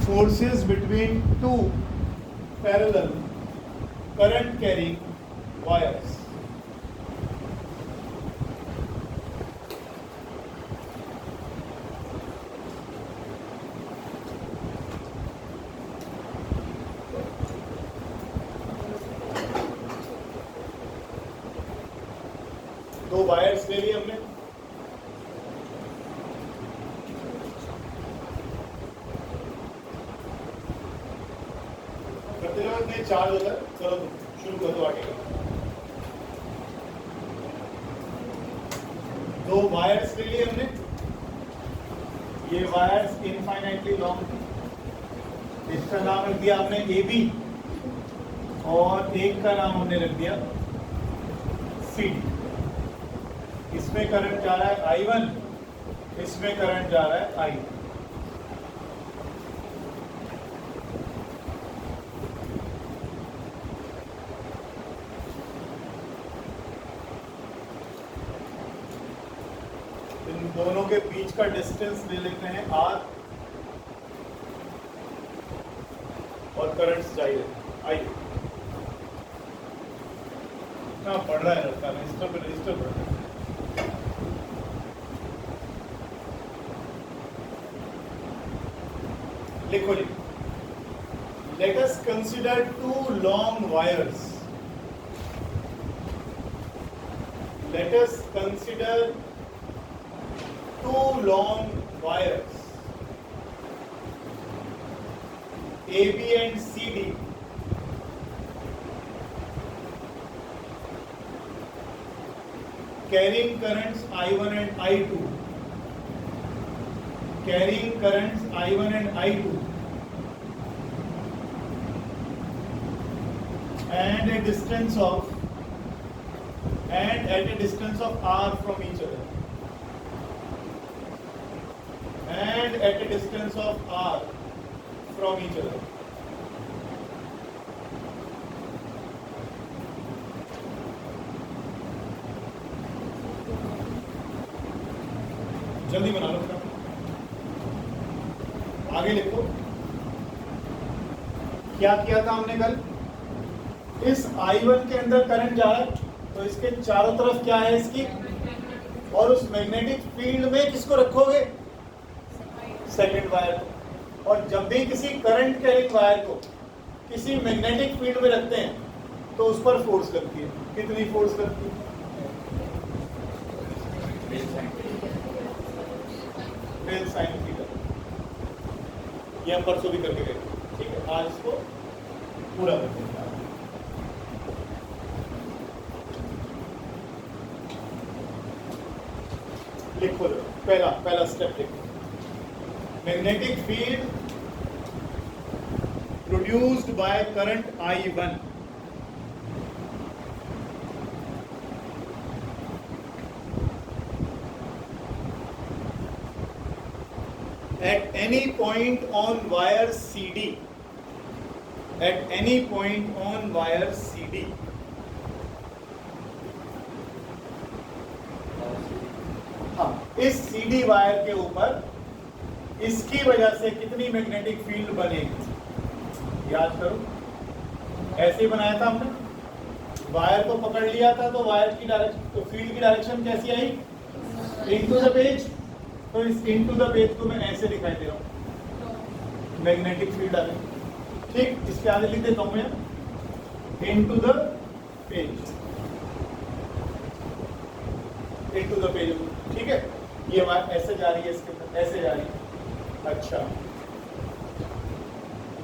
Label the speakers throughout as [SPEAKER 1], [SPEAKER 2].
[SPEAKER 1] forces between two parallel current carrying wires. दो wires ले लिए हमने, प्रतिरोध में चार्ज होता है। चलो शुरू कर दो आगे का। दो वायर्स ले लिए हमने, ये वायर्स इनफाइनाइटली लॉन्ग, इसका नाम रख दिया हमने ए बी और एक का नाम हमने रख दिया सी डी। इसमें करंट जा रहा है I1, इसमें करंट जा रहा है I। इन दोनों के बीच का डिस्टेंस ले लेते हैं R और करंट चाहिए I। हाँ पढ़ रहा है लड़का, रजिस्टर पे रजिस्टर पढ़ रहा है। लिखो जी, let us consider two long wires. Let us consider two long wires, AB and CD, carrying currents I1 and I2, carrying currents I1 and I2, and at a distance of R from each other, and at a distance of R from each other. जल्दी बना लो, आगे लिखो। क्या किया था हमने कल? इस I1 के अंदर करंट जा रहा है, तो इसके चारों तरफ क्या है इसकी, और उस मैग्नेटिक फील्ड में किसको रखोगे? Second wire. और जब भी किसी करंट कैरिंग वायर को किसी मैग्नेटिक फील्ड में रखते हैं तो उस पर फोर्स लगती है। कितनी फोर्स लगती है? Del sine theta. ये हम परसों भी करके गए, ठीक है। आज इसको पूरा करते हैं। लिखो, पहला स्टेप लिखो। Magnetic field produced by current I1 at any point on wire CD, at any point on wire CD, हाँ, इस CD वायर के ऊपर इसकी वजह से कितनी मैग्नेटिक फील्ड बनेगी? याद करो, ऐसे ही बनाया था हमने। वायर को पकड़ लिया था तो वायर की डायरेक्शन, तो फील्ड की डायरेक्शन कैसी आई? Into the page. तो इस इनटू द पेज को मैं ऐसे दिखाई दे रहा हूँ, मैग्नेटिक फील्ड आ गई। ठीक, इसके आगे लिख देता हूँ मैं into the page, into the page. ठीक है, ये वायर ऐसे जा रही है, इसके अंदर ऐसे जा रही है। अच्छा,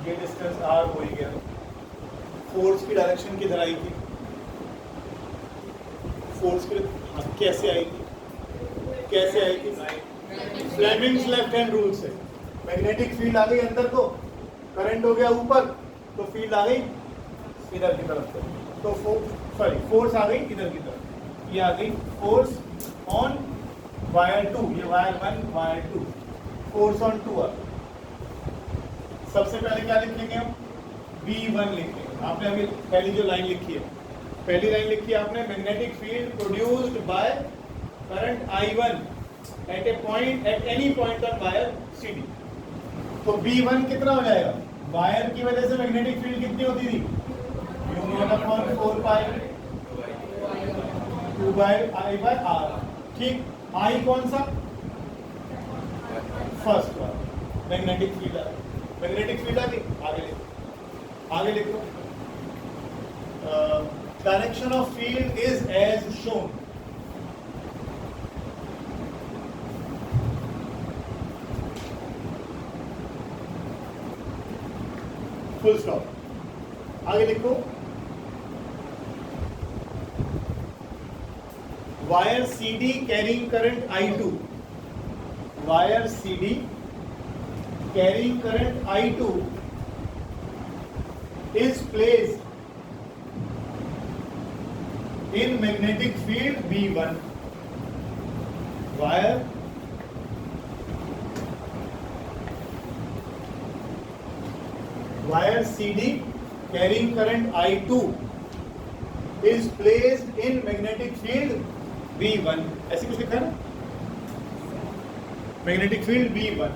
[SPEAKER 1] ये डिस्टेंस R हो ही गया। फोर्स की डायरेक्शन किधर आई थी? फोर्स की कैसे आई थी? कैसे आई थी? फ्लेमिंग्स लेफ्ट हैंड रूल से। मैग्नेटिक फील्ड आ गई अंदर को, करंट हो गया ऊपर, तो फील्ड आ गई इधर की तरफ से। तो फोर्स आ गई इधर की तरफ। ये आ गई फोर्स ऑन वायर 2, ये wire 1 wire 2, force on 2R। सबसे पहले क्या लिखेंगे हम? V1 लिखेंगे। आपने अभी पहली जो लाइन लिखी है, पहली लाइन लिखी है आपने, magnetic field produced by current I1 at a point, at any point on wire CD। तो B1 कितना हो जाएगा? वायर की वजह से मैग्नेटिक फील्ड कितनी होती थी? Mu naught upon 4 pi 2 by I by R. ठीक, आई कौन सा? फर्स्ट वाला मैग्नेटिक फील्ड है। मैग्नेटिक फील्ड आ गई, आगे लिखो। Direction of field is as shown. Full stop. आगे लिखो। Wire CD carrying current I2, wire CD carrying current I2 is placed in magnetic field B1. Wire CD carrying current I2 is placed in magnetic field B1. ऐसे कुछ लिखा है ना? Magnetic field B1.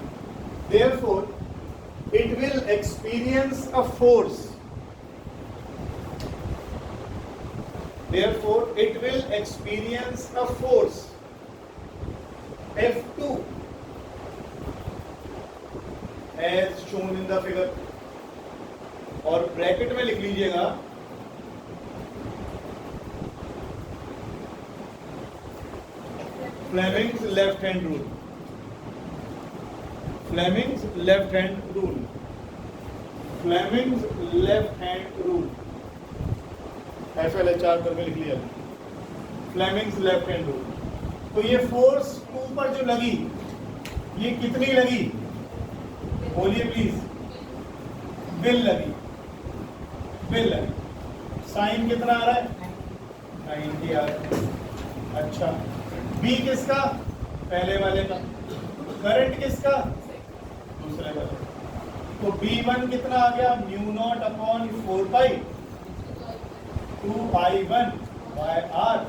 [SPEAKER 1] Therefore, it will experience a force. Therefore, it will experience a force F2 as shown in the figure. और bracket में लिख लीजिएगा Fleming's left hand rule. Fleming's left hand rule. Fleming's left hand rule FLHR करके लिख लिया। Fleming's left hand rule. तो ये force ऊपर जो लगी, ये कितनी लगी? बोलिए प्लीज। बिल लगी, बिल लगी। साइन कितना आ रहा है? 90 आ रहा है। अच्छा, बी किसका? पहले वाले का। करंट किसका? दूसरे का। तो B1 कितना आ गया? Mu naught upon 4 pi 2 I1 by R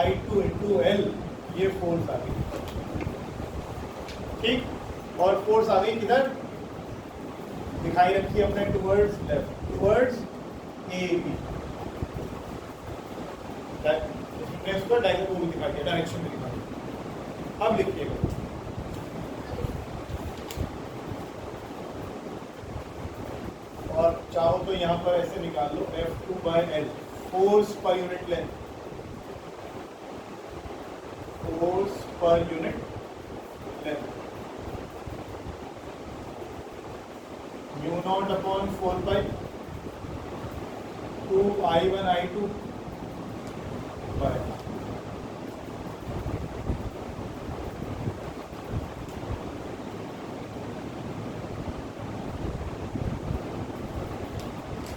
[SPEAKER 1] I2 into L। ये फोर्स आ गई। ठीक, और फोर्स आ गई किधर? दिखाई रखिए अपने टुवर्ड्स लेफ्ट, टुवर्ड्स AB। मैं उसको डायरेक्ट वो दिखा दिया, डायरेक्शन में दिखा दिया। अब लिखिएगा और चाहो तो यहाँ पर ऐसे निकाल लो F2 by L, force per unit length, force per unit length mu naught upon 4 pi 2 I1 I2 by.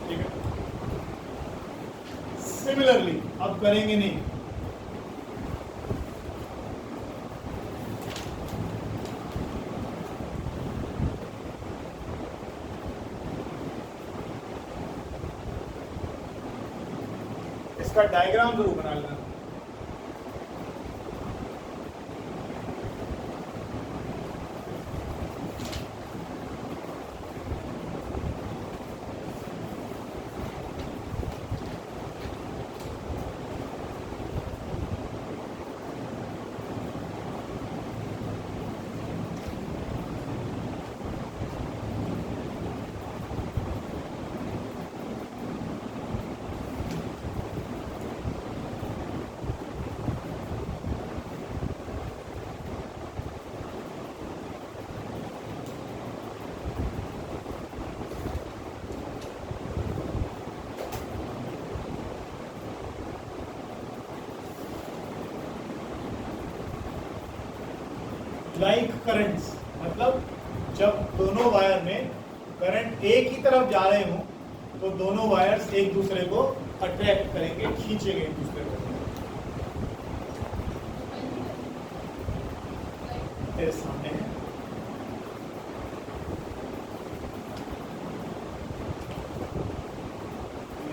[SPEAKER 1] ठीक है। सिमिलरली अब करेंगे नहीं, इसका डायग्राम जरूर बना लेना। लाइक करंट्स मतलब जब दोनों वायर में करंट एक ही तरफ जा रहे हों तो दोनों वायर्स एक दूसरे को अट्रैक्ट करेंगे, खींचेंगे एक दूसरे को। मेरे सामने है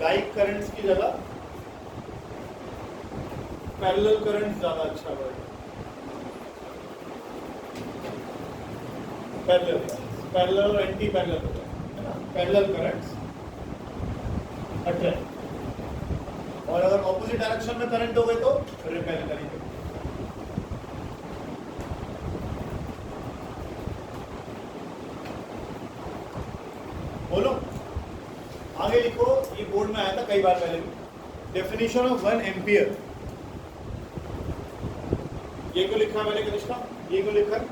[SPEAKER 1] लाइक करंट्स की जगह पैरेलल करंट ज्यादा अच्छा वर्ड है। पैरेलल पैरेलल और एंटी पैरेलल हो जाए, है ना, पैरेलल करंट्स अट्रैक्ट, और अगर ऑपोजिट डायरेक्शन में करंट हो गए तो रिपेल करेंगे। बोलो आगे लिखो, ये बोर्ड में आया था कई बार पहले भी। डेफिनेशन ऑफ 1 एम्पियर, ये क्यों लिखा है मैंने कृष्णा, ये क्यों लिखा है?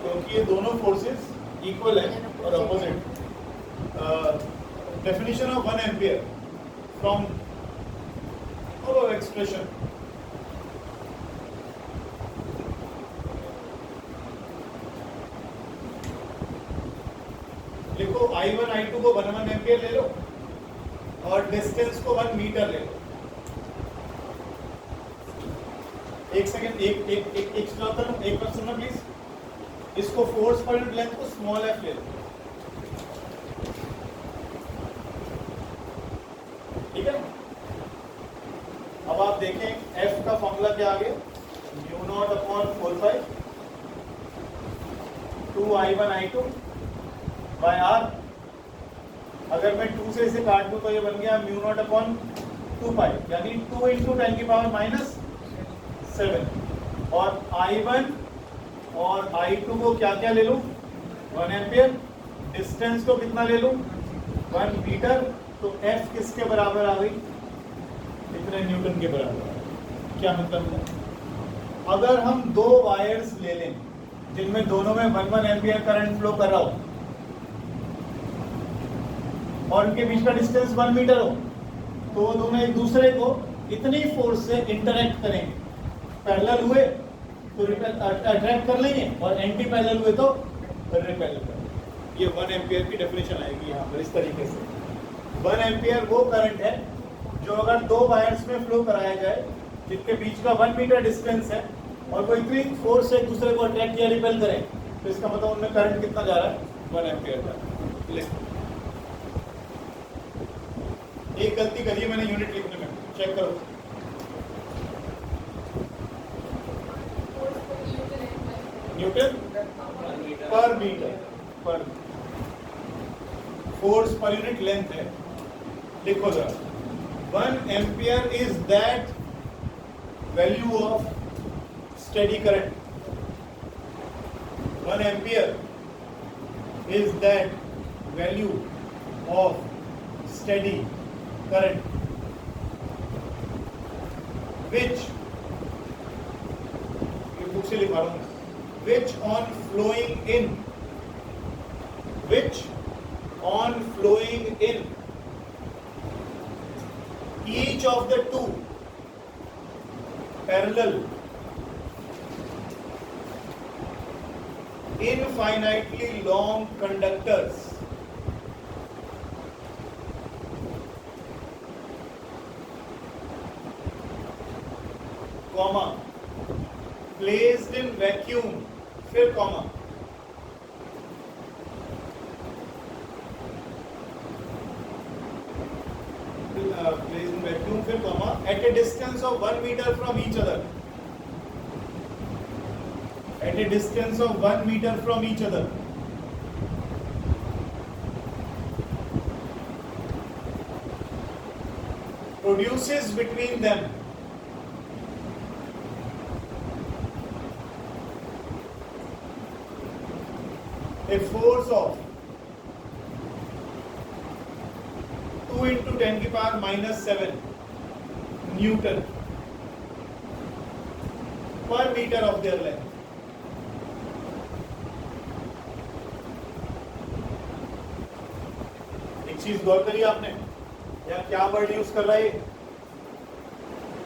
[SPEAKER 1] क्योंकि ये दोनों फोर्सेस इक्वल है और opposite. Definition of 1 ampere from expression, लिखो I1 I2 को 1 एम्पियर ले लो और डिस्टेंस को 1 मीटर ले लो। एक सेकंड, एक स्टॉप करो, एक बार सुनना प्लीज। इसको फोर्स पर यूनिट लेंथ को स्मॉल एफ ले लो, ठीक है। अब आप देखें एफ का फॉर्मूला क्या आ गया, mu naught upon 4/5 2I1 I2 by R. अगर मैं 2 से इसे काट दूं तो ये बन गया म्यू नॉट अपॉन 2 यानी 2 × 10⁻⁷ और I1 और I2 को क्या क्या ले लूं, 1 एम्पियर, डिस्टेंस को कितना ले लूं, 1 मीटर। तो F किसके बराबर आ गई, इतने न्यूटन के बराबर। क्या मतलब है, अगर हम दो वायर्स ले लें जिनमें दोनों में 1 एम्पियर करंट फ्लो कर रहा हो और उनके बीच का डिस्टेंस 1 मीटर हो, तो वो दोनों एक दूसरे को इतनी फोर्स से इंटरैक्ट करेंगे, पैरेलल हुए तो अट्रैक्ट कर लेंगे और एंटी पैरेलल हुए तो रिपेल करेंगे। ये 1 एम्पियर की डेफिनेशन आएगी यहाँ पर इस तरीके से। 1 एम्पियर वो करंट है जो अगर दो वायर्स में फ्लो कराया जाए जिनके बीच का 1 मीटर डिस्टेंस है और कोई इतनी फोर्स से एक दूसरे को अट्रैक्ट या रिपेल करें, तो इसका मतलब उनमें करंट कितना जा रहा है, 1 एम्पियर जा रहा है। एक गलती करी मैंने यूनिट लिखने में, चेक करो। न्यूटन पर मीटर, पर फोर्स पर यूनिट लेंथ है। लिखो जरा, 1 ampere is that value of steady current. 1 ampere is that value of steady current which, ये बुक से लिखा रहा हूं, which on flowing in each of the two parallel infinitely long conductors comma placed in vacuum, फिर comma placed in vacuum, फिर comma at a distance of 1 metre from each other, at a distance of 1 metre from each other, produces between them a force of 2 × 10⁻⁷ Newton per meter of their length. एक चीज गौर करिए आपने, या क्या word use कर रहा है,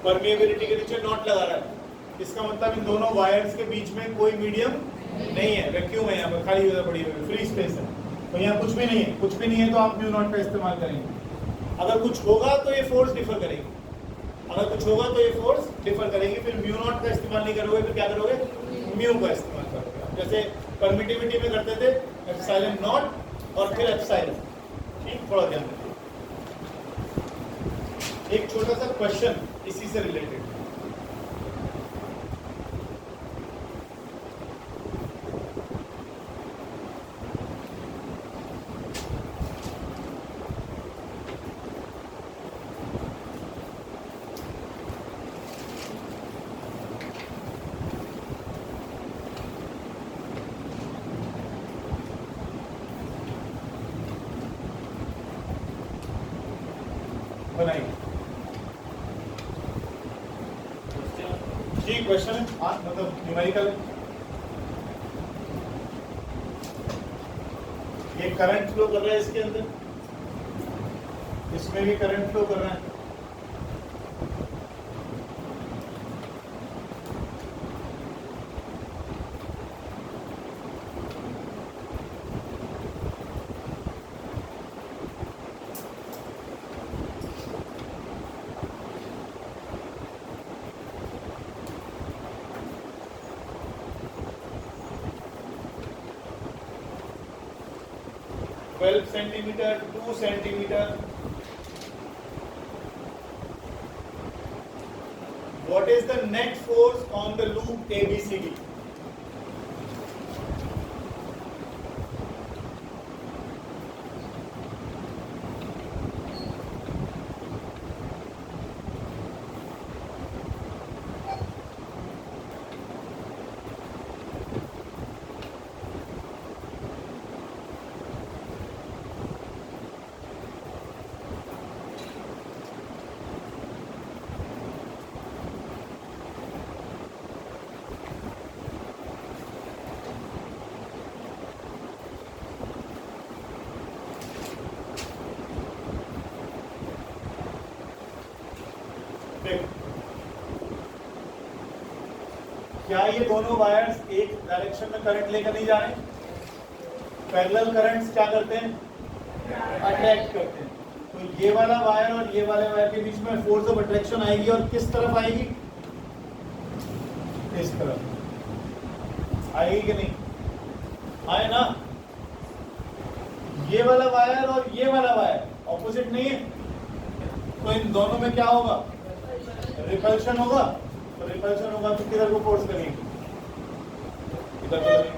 [SPEAKER 1] permeability के नीचे नॉट लगा रहा है। इसका मतलब इन दोनों वायर्स के बीच में कोई मीडियम नहीं है, वैक्यूम है, यहाँ पर खाली जगह पड़ी हुई है, फ्री स्पेस है, तो यहाँ कुछ भी नहीं है। कुछ भी नहीं है तो आप म्यू नॉट का इस्तेमाल करेंगे। अगर कुछ होगा तो ये फोर्स डिफर करेगी, अगर कुछ होगा तो ये फोर्स डिफर करेगी। फिर म्यू नॉट का इस्तेमाल नहीं करोगे तो क्या करोगे, म्यू का इस्तेमाल करोगे। जैसे परमिटिविटी में करते थे एप्सिलॉन नॉट और फिर एप्सिलॉन। ठीक, थोड़ा ध्यान रखिए। एक छोटा सा क्वेश्चन इसी से रिलेटेड, बनाइए। जी क्वेश्चन है, हाँ मतलब न्यूमेरिकल है। ये करंट फ्लो कर रहा है इसके अंदर, इसमें भी करंट फ्लो कर रहा है। Centimetre 2 centimetre. What is the net force on the loop ABCD? क्या ये दोनों वायर्स एक डायरेक्शन में करंट लेकर नहीं जा रहे हैं? पैरेलल करंट्स क्या करते हैं? अट्रैक्ट करते हैं। तो ये वाला वायर और ये वाले वायर के बीच में फोर्स ऑफ अट्रैक्शन आएगी और किस तरफ आएगी? इस तरफ आएगी कि नहीं? आए ना? ये वाला वायर और ये वाला वायर ऑपोजिट नहीं है, तो इन दोनों में क्या होगा? रिपल्शन होगा। तो रिपल्शन होगा तो किधर को फोर्स करेंगे? इधर को करेंगे।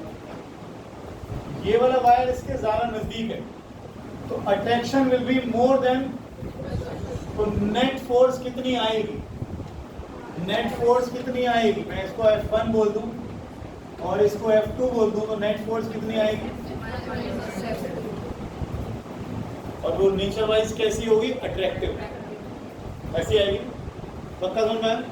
[SPEAKER 1] ये वाला वायर इसके ज्यादा नजदीक है, तो attraction will be more than, तो नेट फोर्स कितनी आएगी? नेट फोर्स कितनी आएगी? मैं इसको F1 बोल दूं और इसको F2 बोल दूं, तो नेट फोर्स कितनी आएगी? और वो नेचर वाइज कैसी होगी? अट्रैक्टिव, ऐसी आएगी। पक्का समझ में?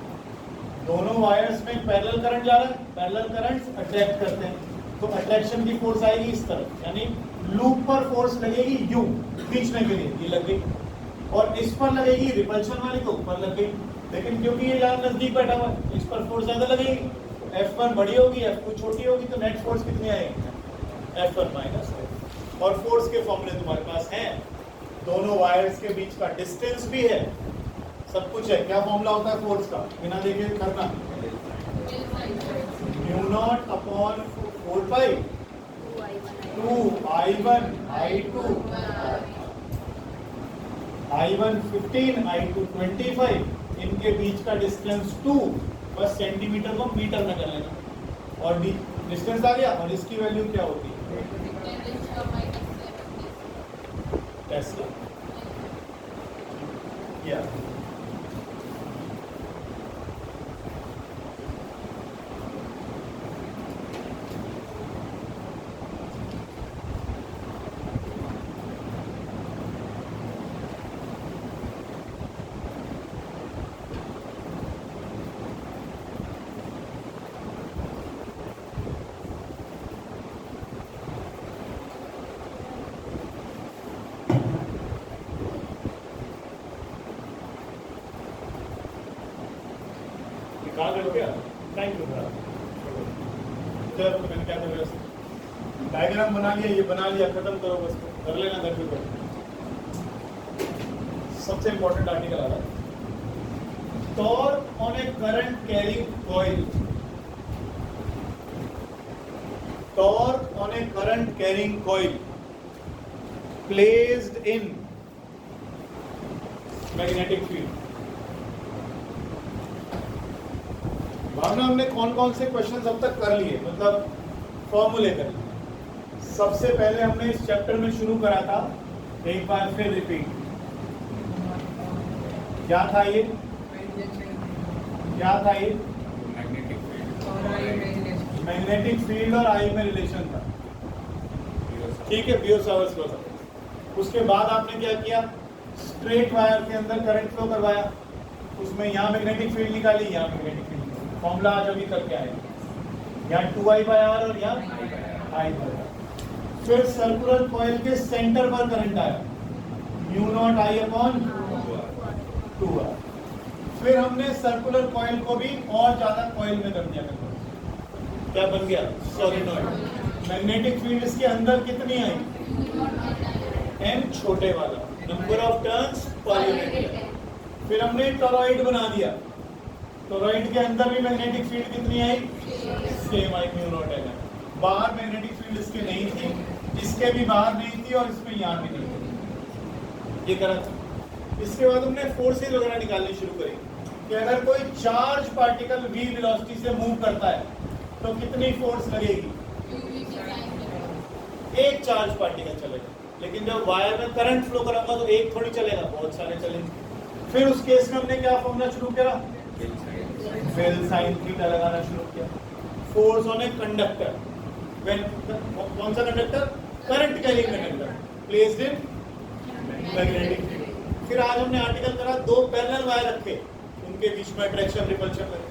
[SPEAKER 1] दोनों वायर्स में पैरेलल करंट जा रहा है, पैरेलल करंट्स अट्रैक्ट करते हैं, तो अट्रैक्शन की फोर्स आएगी इस तरफ, यानी लूप पर फोर्स लगेगी यू खींचने के लिए, ये लग गई, और इस पर लगेगी रिपल्शन वाली तो ऊपर लग गई। लेकिन क्योंकि ये ज्यादा नजदीक बैठा हुआ है, इस पर फोर्स ज्यादा लगेगी, F1 बड़ी होगी, F2 छोटी होगी, तो नेट फोर्स कितनी आएगी? F1 minus. और फोर्स के फॉर्मूले तुम्हारे पास हैं, दोनों वायर्स के बीच का डिस्टेंस भी है, सब कुछ है। क्या फॉर्मूला होता है फोर्स का? बिना देखे करना, μ0 अपॉन 4 पाई 2I1 I2 I1 15 I2 25, इनके बीच का डिस्टेंस 2, बस सेंटीमीटर को मीटर में कर लेना और डिस्टेंस आ गया। और इसकी वैल्यू क्या होती है? टेस्ला। या डायग्राम बना लिया, ये बना लिया, खत्म करो, बस कर लेना घर पे। सबसे इंपॉर्टेंट आर्टिकल आ रहा है, torque on a current carrying coil. Torque on a current carrying coil placed in magnetic field. Bhavna, हमने कौन कौन से क्वेश्चंस अब तक कर लिए, मतलब फॉर्मूले कर लिए। सबसे पहले हमने इस चैप्टर में शुरू करा था, एक बार फिर रिपीट, क्या था ये? क्या था ये? मैग्नेटिक फील्ड और आई में रिलेशन था, ठीक है, बियो सावर्ट्स लॉ था। उसके बाद आपने क्या किया? स्ट्रेट वायर के अंदर करंट फ्लो करवाया, उसमें यहाँ मैग्नेटिक फील्ड निकाली, यहाँ मैग्नेटिक फील्ड निकाली। फॉर्मूला आज अभी करके आएगा, यहाँ 2I/R और यहाँ I/R। फिर सर्कुलर कॉइल के सेंटर पर करंट आया, μ0I/2R। फिर हमने सर्कुलर कॉइल को भी और ज्यादा कॉइल में कर दिया, क्या बन गया? सोलेनॉइड। मैग्नेटिक फील्ड इसके अंदर कितनी आई? m छोटे वाला, number of turns per unit. फिर हमने टॉरॉइड बना दिया, टॉरॉइड के अंदर भी मैग्नेटिक फील्ड कितनी आई? सेम आई, μ0N। बाहर मैग्नेटिक फील्ड इसके नहीं थी, इसके भी बाहर नहीं थी और इसमें यहाँ भी नहीं थी, ये करा था। इसके बाद हमने फोर्सेज वगैरह निकालनी शुरू करी कि अगर कोई चार्ज पार्टिकल v वेलोसिटी से मूव करता है तो कितनी फोर्स लगेगी? एक चार्ज पार्टिकल चलेगा, लेकिन जब वायर में करंट फ्लो कराऊंगा तो एक थोड़ी चलेगा, बहुत सारे चलेंगे। फिर उस केस में हमने क्या फॉर्मूला शुरू किया? वेल साइन थीटा लगाना शुरू किया। Force on a conductor, when कौन सा conductor? Current carrying conductor placed in magnetic field. फिर आज हमने आर्टिकल करा, दो पैरेलल वायर रखे, उनके बीच में अट्रैक्शन रिपल्शन करें।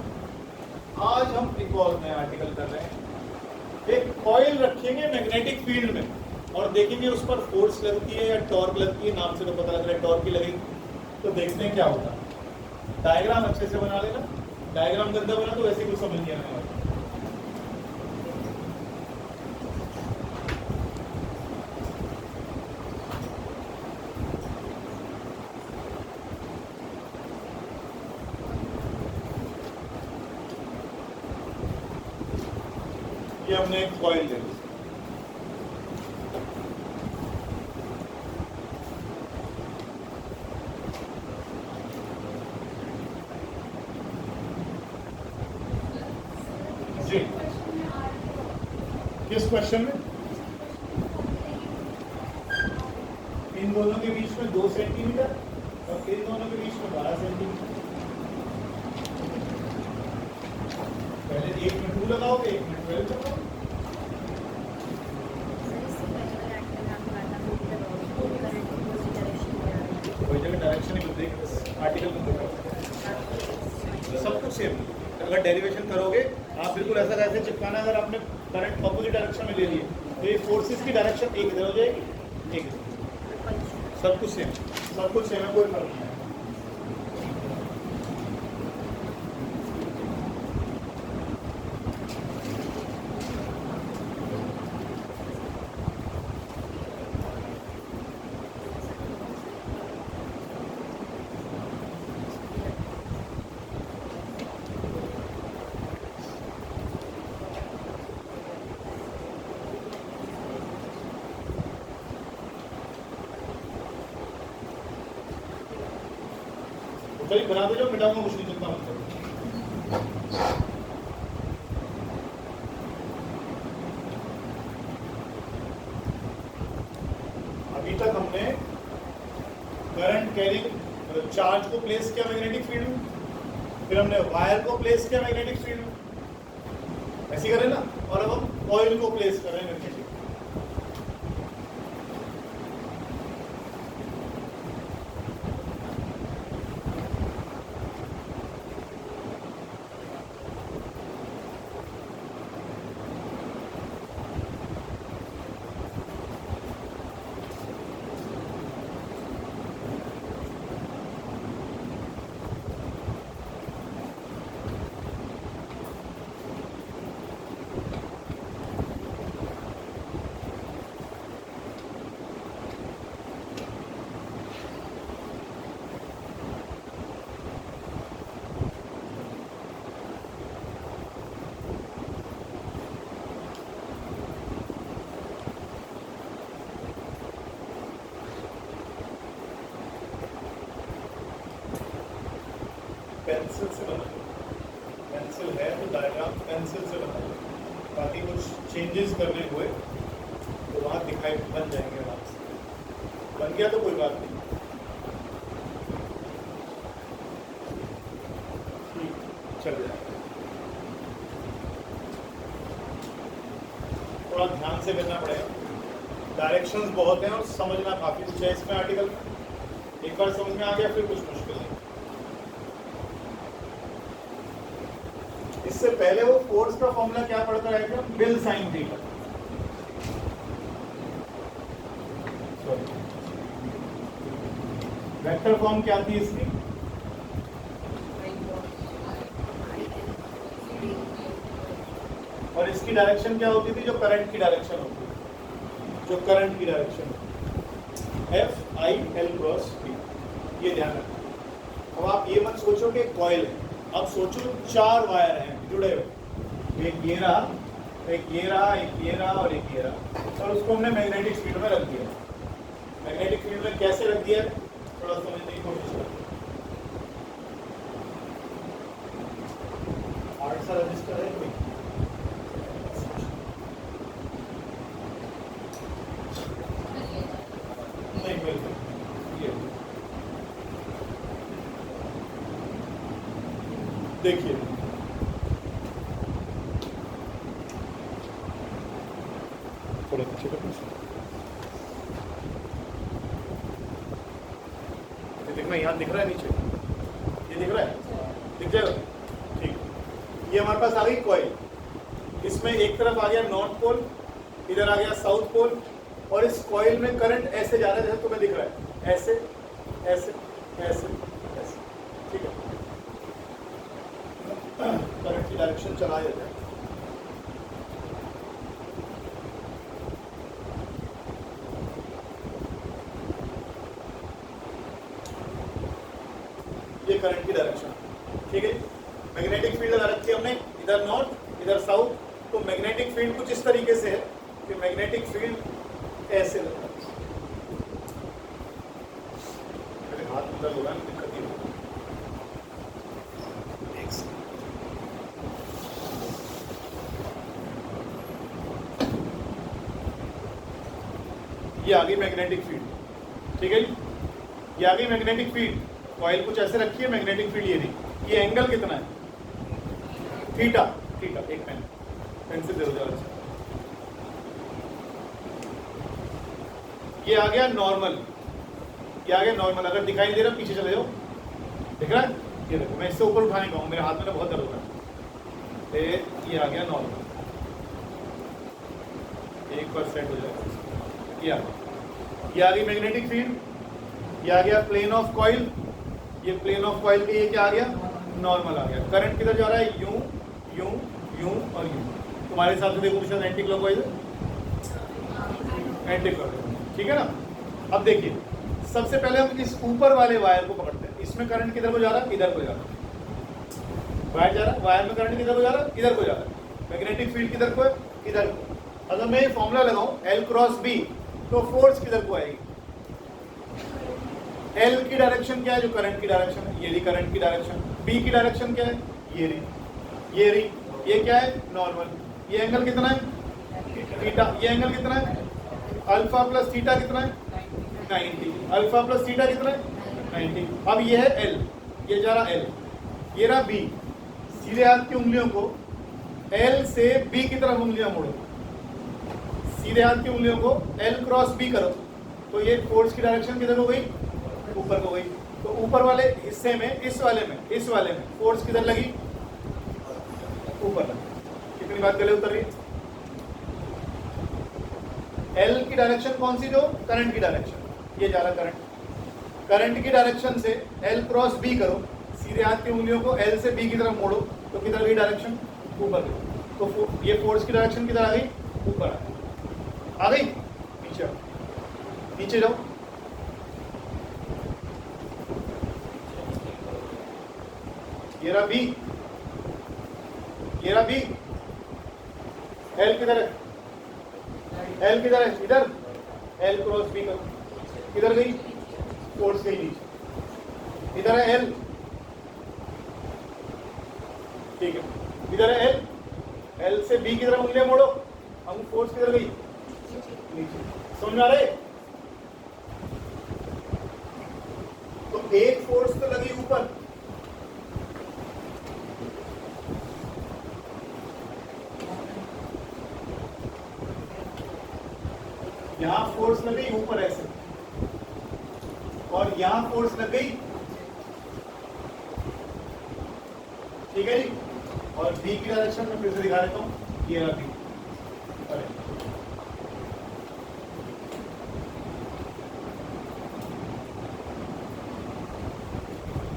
[SPEAKER 1] आज हम एक और नया आर्टिकल कर रहे हैं, एक कॉइल रखेंगे मैग्नेटिक फील्ड में और देखेंगे उस पर फोर्स लगती है या टॉर्क लगती है। नाम से तो पता लग रहा है टॉर्क की लगेगी, तो देखते हैं क्या होता है। डायग्राम अच्छे से बना लेना, डायग्राम गंदा बना तो वैसे कुछ समझ नहीं आने वाला। ये हमने एक कॉइल ले ली, जी किस क्वेश्चन में? इन दोनों के बीच में 2 सेंटीमीटर और इन दोनों के बीच में 12 सेंटीमीटर। पहले एक में 2 लगाओगे, एक में 12 लगाओगे। कोई जगह डायरेक्शन ही बदलेगी, आर्टिकल में सब कुछ सेम। अगर डेरिवेशन करोगे आप बिल्कुल ऐसा ऐसे चिपकाना, अगर आपने करंट अपोजिट डायरेक्शन में ले लिए तो ये फोर्सेस की डायरेक्शन एक इधर हो जाएगी, एक इधर। सब कुछ सेम, सब कुछ सेम है, कोई फर्क नहीं है। चलिए बना दो, जो मिटाऊंगा कुछ नहीं, चिंता मत करो। अभी तक हमने करंट कैरिंग चार्ज को प्लेस किया मैग्नेटिक फील्ड में, फिर हमने वायर को प्लेस किया मैग्नेटिक फील्ड में, ऐसे करें ना। और अब हम कॉइल को प्लेस कर रहे हैं मैग्नेटिक। पेंसिल से बना लो, पेंसिल है तो डायग्राम पेंसिल से बना लो, ताकि कुछ चेंजेस करने हुए तो वहाँ दिखाई बन जाएंगे आराम से। बन गया तो कोई बात नहीं, ठीक चल जाएगा। थोड़ा ध्यान से करना पड़ेगा, डायरेक्शंस बहुत हैं और समझना काफ़ी कुछ है इसमें आर्टिकल में। एक बार समझ में आ गया फिर कुछ मुश्किल नहीं। इससे पहले वो फोर्स का फॉर्मूला क्या पढ़कर आए थे? Bill sine theta. Vector form क्या थी इसकी? और इसकी डायरेक्शन क्या होती थी? जो करंट की डायरेक्शन होती थी, जो करंट की direction F I L cross B, ये ध्यान रखना। अब आप ये मत सोचो कि कॉइल है, अब सोचो 4 वायर हैं जुड़े हुए, एक ये रहा, एक ये रहा, एक ये रहा और एक ये रहा, और उसको हमने मैग्नेटिक फील्ड में रख दिया। मैग्नेटिक फील्ड में कैसे रख दिया? थोड़ा समझने की कोशिश करो। आर्ट सा रजिस्टर है कोई? नहीं, बिल्कुल ये देखिए, थोड़ा पीछे करना। देखना यहाँ दिख रहा है, नीचे ये दिख रहा है, दिख जाएगा, ठीक। ये हमारे पास आ गई कॉइल, इसमें एक तरफ आ गया नॉर्थ पोल, इधर आ गया साउथ पोल, और इस कॉइल में करंट ऐसे जा रहा है जैसे तुम्हें दिख रहा है, ऐसे ऐसे ऐसे ऐसे, ठीक है। करंट की डायरेक्शन चला जाता है। ये करंट की डायरेक्शन, ठीक है। मैग्नेटिक फील्ड लगा रखी है हमने, इधर नॉर्थ इधर साउथ। तो मैग्नेटिक फील्ड कुछ इस तरीके से है कि मैग्नेटिक फील्ड ऐसे लगता है। मेरे हाथ में दर्द हो रहा है, दिक्कत ही होगी। ये आ गई मैग्नेटिक फील्ड, ठीक है जी। ये आ गई मैग्नेटिक फील्ड, कॉइल कुछ ऐसे रखी है, मैग्नेटिक फील्ड ये नहीं। ये एंगल कितना है? थीटा। थीटा, एक पेन पेंसिल दे दो जरा। ये आ गया नॉर्मल, ये आ गया नॉर्मल। अगर दिखाई दे रहा पीछे चले जाओ, दिख रहा है? ये देखो, मैं इससे ऊपर उठाने का हूँ, मेरे हाथ में बहुत दर्द हो रहा है। ये आ गया नॉर्मल, एक बार सेट हो जाएगा। ये आ गई मैग्नेटिक फील्ड, ये आ गया प्लेन ऑफ कॉइल, ये प्लेन ऑफ कॉइल के ये क्या आ गया? नॉर्मल आ गया। करंट किधर जा रहा है? यूं यूं यूं और यूं। तुम्हारे हिसाब से देखो शायद एंटी क्लॉकवाइज है, एंटी क्लॉकवाइज, ठीक है ना। अब देखिए, सबसे पहले हम इस ऊपर वाले वायर को पकड़ते हैं। इसमें करंट किधर को जा रहा है? इधर को जा रहा है। वायर जा रहा है, वायर में करंट किधर को जा रहा है? इधर को जा रहा है। मैग्नेटिक फील्ड किधर को है? इधर को। अगर मैं ये फॉर्मूला लगाऊं L क्रॉस B, तो फोर्स किधर को आएगी? L की डायरेक्शन क्या है? जो करंट की डायरेक्शन है, ये रही करंट की डायरेक्शन। B की डायरेक्शन क्या है? ये रही, ये रही। ये क्या है? नॉर्मल। ये एंगल कितना है? थीटा। ये एंगल कितना है? अल्फा प्लस थीटा कितना है? 90। अल्फा प्लस थीटा कितना है? 90। अब ये है L, ये जा रहा L, ये रहा B। सीधे हाथ की उंगलियों को L से B की तरफ उंगलियां मोड़ो, सीधे हाथ की उंगलियों को L क्रॉस B करो, तो ये फोर्स की डायरेक्शन किधर हो गई? ऊपर हो गई। तो ऊपर वाले हिस्से में, इस वाले में फोर्स किधर लगी? ऊपर लगी। कितनी बात गले उतर रही? L की डायरेक्शन कौन सी? जो करंट की डायरेक्शन, ये जा रहा करंट। करंट की डायरेक्शन से L क्रॉस B करो, सीधे हाथ की उंगलियों को L से B की तरफ मोड़ो, तो किधर गई डायरेक्शन? ऊपर गई। तो ये फोर्स की डायरेक्शन किधर आ गई? ऊपर आ गई। नीचे आओ, नीचे जाओ। ये रहा B, ये रहा B। L किधर है? L किधर है? इधर। L क्रॉस B करो, किधर गई? फोर्स गई नीचे। इधर है L, ठीक है। इधर है L, L से B की तरफ उंगलियां मोड़ो, हम फोर्स किधर गई? नीचे। समझ में आ रहा है? तो एक फोर्स तो लगी ऊपर, यहां फोर्स लगी ऊपर ऐसे, और यहां फोर्स लग गई, ठीक है जी। और बी की डायरेक्शन में फिर से दिखा देता हूं, ये रहा बी।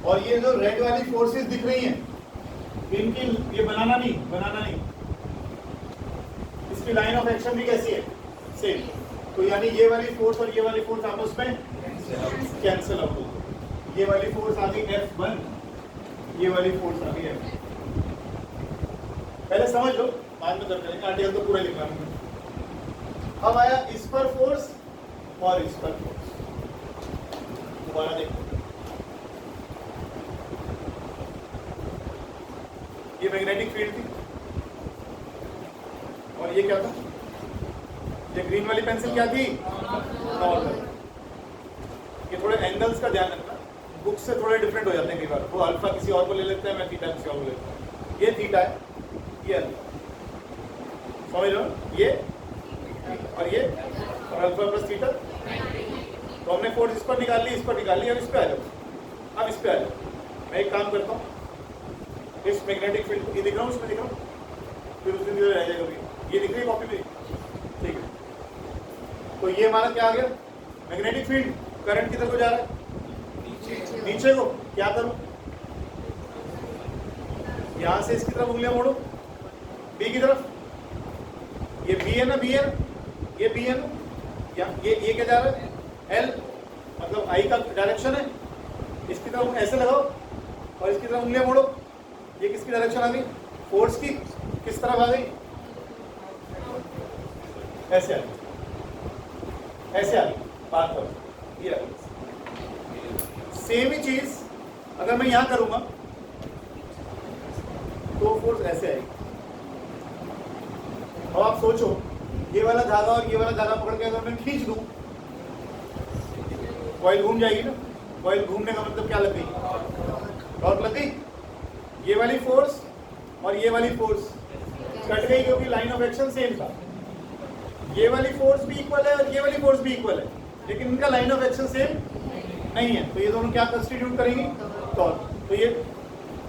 [SPEAKER 1] और ये जो रेड वाली फोर्सेस दिख रही हैं, इनकी ये बनाना नहीं, इसकी लाइन ऑफ एक्शन भी कैसी है, सेम। तो यानी ये वाली फोर्स और ये वाली फोर्स आपस में कैंसिल आउट हो गई। ये वाली फोर्स आ गई F1, ये वाली फोर्स आ गई F। पहले समझ लो, बाद में कर करेंगे, आर्टिकल तो पूरा लिखना है। अब आया इस पर फोर्स और इस पर फोर्स, दोबारा देखो। ये मैग्नेटिक फील्ड थी और ये क्या था, ये ग्रीन वाली पेंसिल क्या थी, नॉर्मल। ये थोड़े एंगल्स का ध्यान रखना, बुक से थोड़े डिफरेंट हो जाते हैं कई बार। वो अल्फा किसी और को ले लेते हैं, मैं थीटा किसी और को लेता हूँ। ये थीटा है, ये अल्फा, समझ लो, ये और ये, और अल्फा प्लस थीटा। तो हमने फोर्स इस पर निकाल ली, इस पर निकाल ली। अब इस पे आ जाओ, अब इस पे आ जाओ। मैं एक काम करता हूँ, इस मैग्नेटिक फील्ड को, ये दिख रहा हूँ, इसमें दिख रहा हूँ, फिर उस दिन रह जाएगा भी। ये दिख रही है कॉपी में, ठीक है। तो ये हमारा क्या आ गया, मैग्नेटिक फील्ड। करंट किधर को जा रहा है, नीचे को। क्या करूं, यहां से इसकी तरफ उंगलियां मोड़ो, बी की तरफ। ये बी है ना, बी है, ये बी है ना, या ये क्या जा रहा है, एल, मतलब आई का डायरेक्शन है। इसकी तरफ ऐसे लगाओ और इसकी तरफ उंगलियां मोड़ो। ये किसकी डायरेक्शन आ गई, फोर्स की। किस तरफ आ गई, ऐसे आ गई, ऐसे आ गई बात पर। ये सेम ही चीज अगर मैं यहां करूंगा तो फोर्स ऐसे आएगी। अब आप सोचो, ये वाला धागा और ये वाला धागा पकड़ के अगर मैं खींच दूं, कॉइल घूम जाएगी ना। कॉइल घूमने का मतलब क्या लग गई, टॉर्क लग गई। ये वाली फोर्स और ये वाली फोर्स कट गई क्योंकि लाइन ऑफ एक्शन सेम था। ये वाली फोर्स भी इक्वल है और ये वाली फोर्स भी इक्वल है, लेकिन इनका लाइन ऑफ एक्शन सेम नहीं है। तो ये दोनों क्या कंस्टिट्यूट करेंगी, टॉर्क। तो ये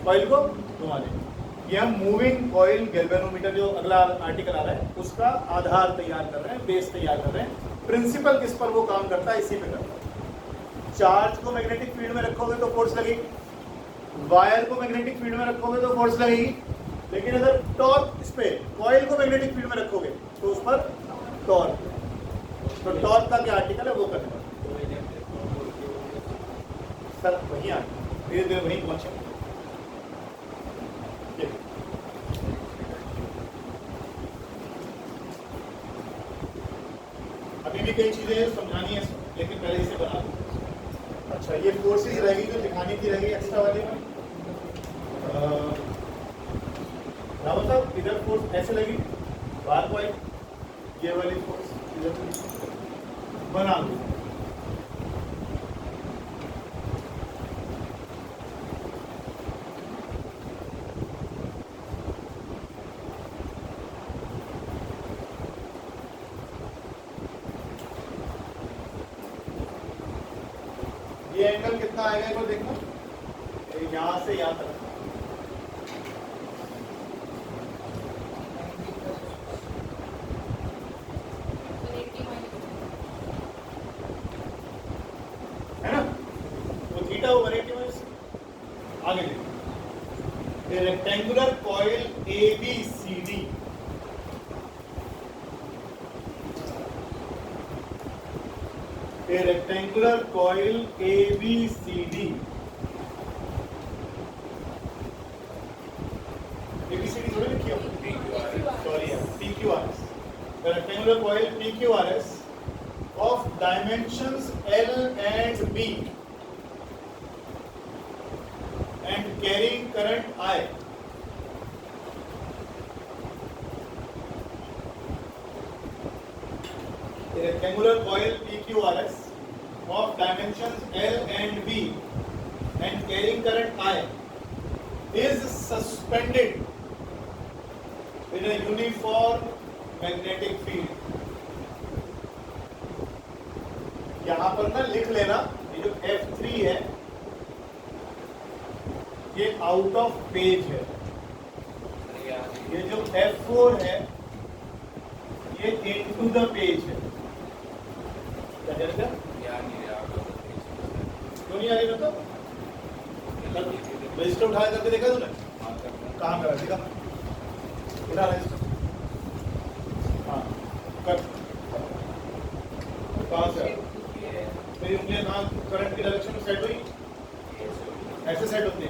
[SPEAKER 1] कॉइल को घुमा देंगे। ये हम मूविंग कॉइल गैल्वेनोमीटर, जो अगला आर्टिकल आ रहा है, उसका आधार तैयार कर रहे हैं, बेस तैयार कर रहे हैं। प्रिंसिपल किस पर वो काम करता है, इसी पे करता है। चार्ज को मैग्नेटिक फील्ड में रखोगे तो फोर्स लगेगी, वायर को मैग्नेटिक फील्ड में रखोगे तो फोर्स लगेगी। लेकिन अगर टॉर्क, इस पे कॉइल को मैग्नेटिक फील्ड में रखोगे तो उस पर टॉर्क। तो टॉर्क का क्या आर्टिकल है वो करना सर, वहीं आ धीरे धीरे वहीं पहुंचे। अभी भी कई चीजें समझानी है, लेकिन पहले इसे बना दो। अच्छा, ये फोर्सेस रहेगी जो दिखानी थी, रहेगी एक्स्ट्रा वाली में। मतलब इधर फोर्स ऐसे लगी, बार पॉइंट, ये वाली फोर्स इधर बना दो। ये एंगल कितना आएगा एक बार देखना, यहां से यहां तक है ना। तो थीटा ओवर 180 आगे देखो। Rectangular coil ABCD, a rectangular coil ABCD, ABCD थोड़ी लिखी हो, सॉरी यार, PQRS, a rectangular coil PQRS of dimensions L and B and carrying current I a rectangular coil PQRS of dimensions L and B and carrying current I is suspended in a uniform magnetic field. यहाँ पर ना लिख लेना, जो F3 है ये out of page है, ये जो F4 है ये इनटू द पेज है। क्या कह रहे थे? क्यों नहीं आ रही? तो रजिस्टर उठा करके देखा तूने? कहाँ करा? देखा? उठा रजिस्टर। हाँ कर। कहाँ से मेरी उंगलियां कहाँ करंट की डायरेक्शन में सेट हुई? ऐसे सेट होती है,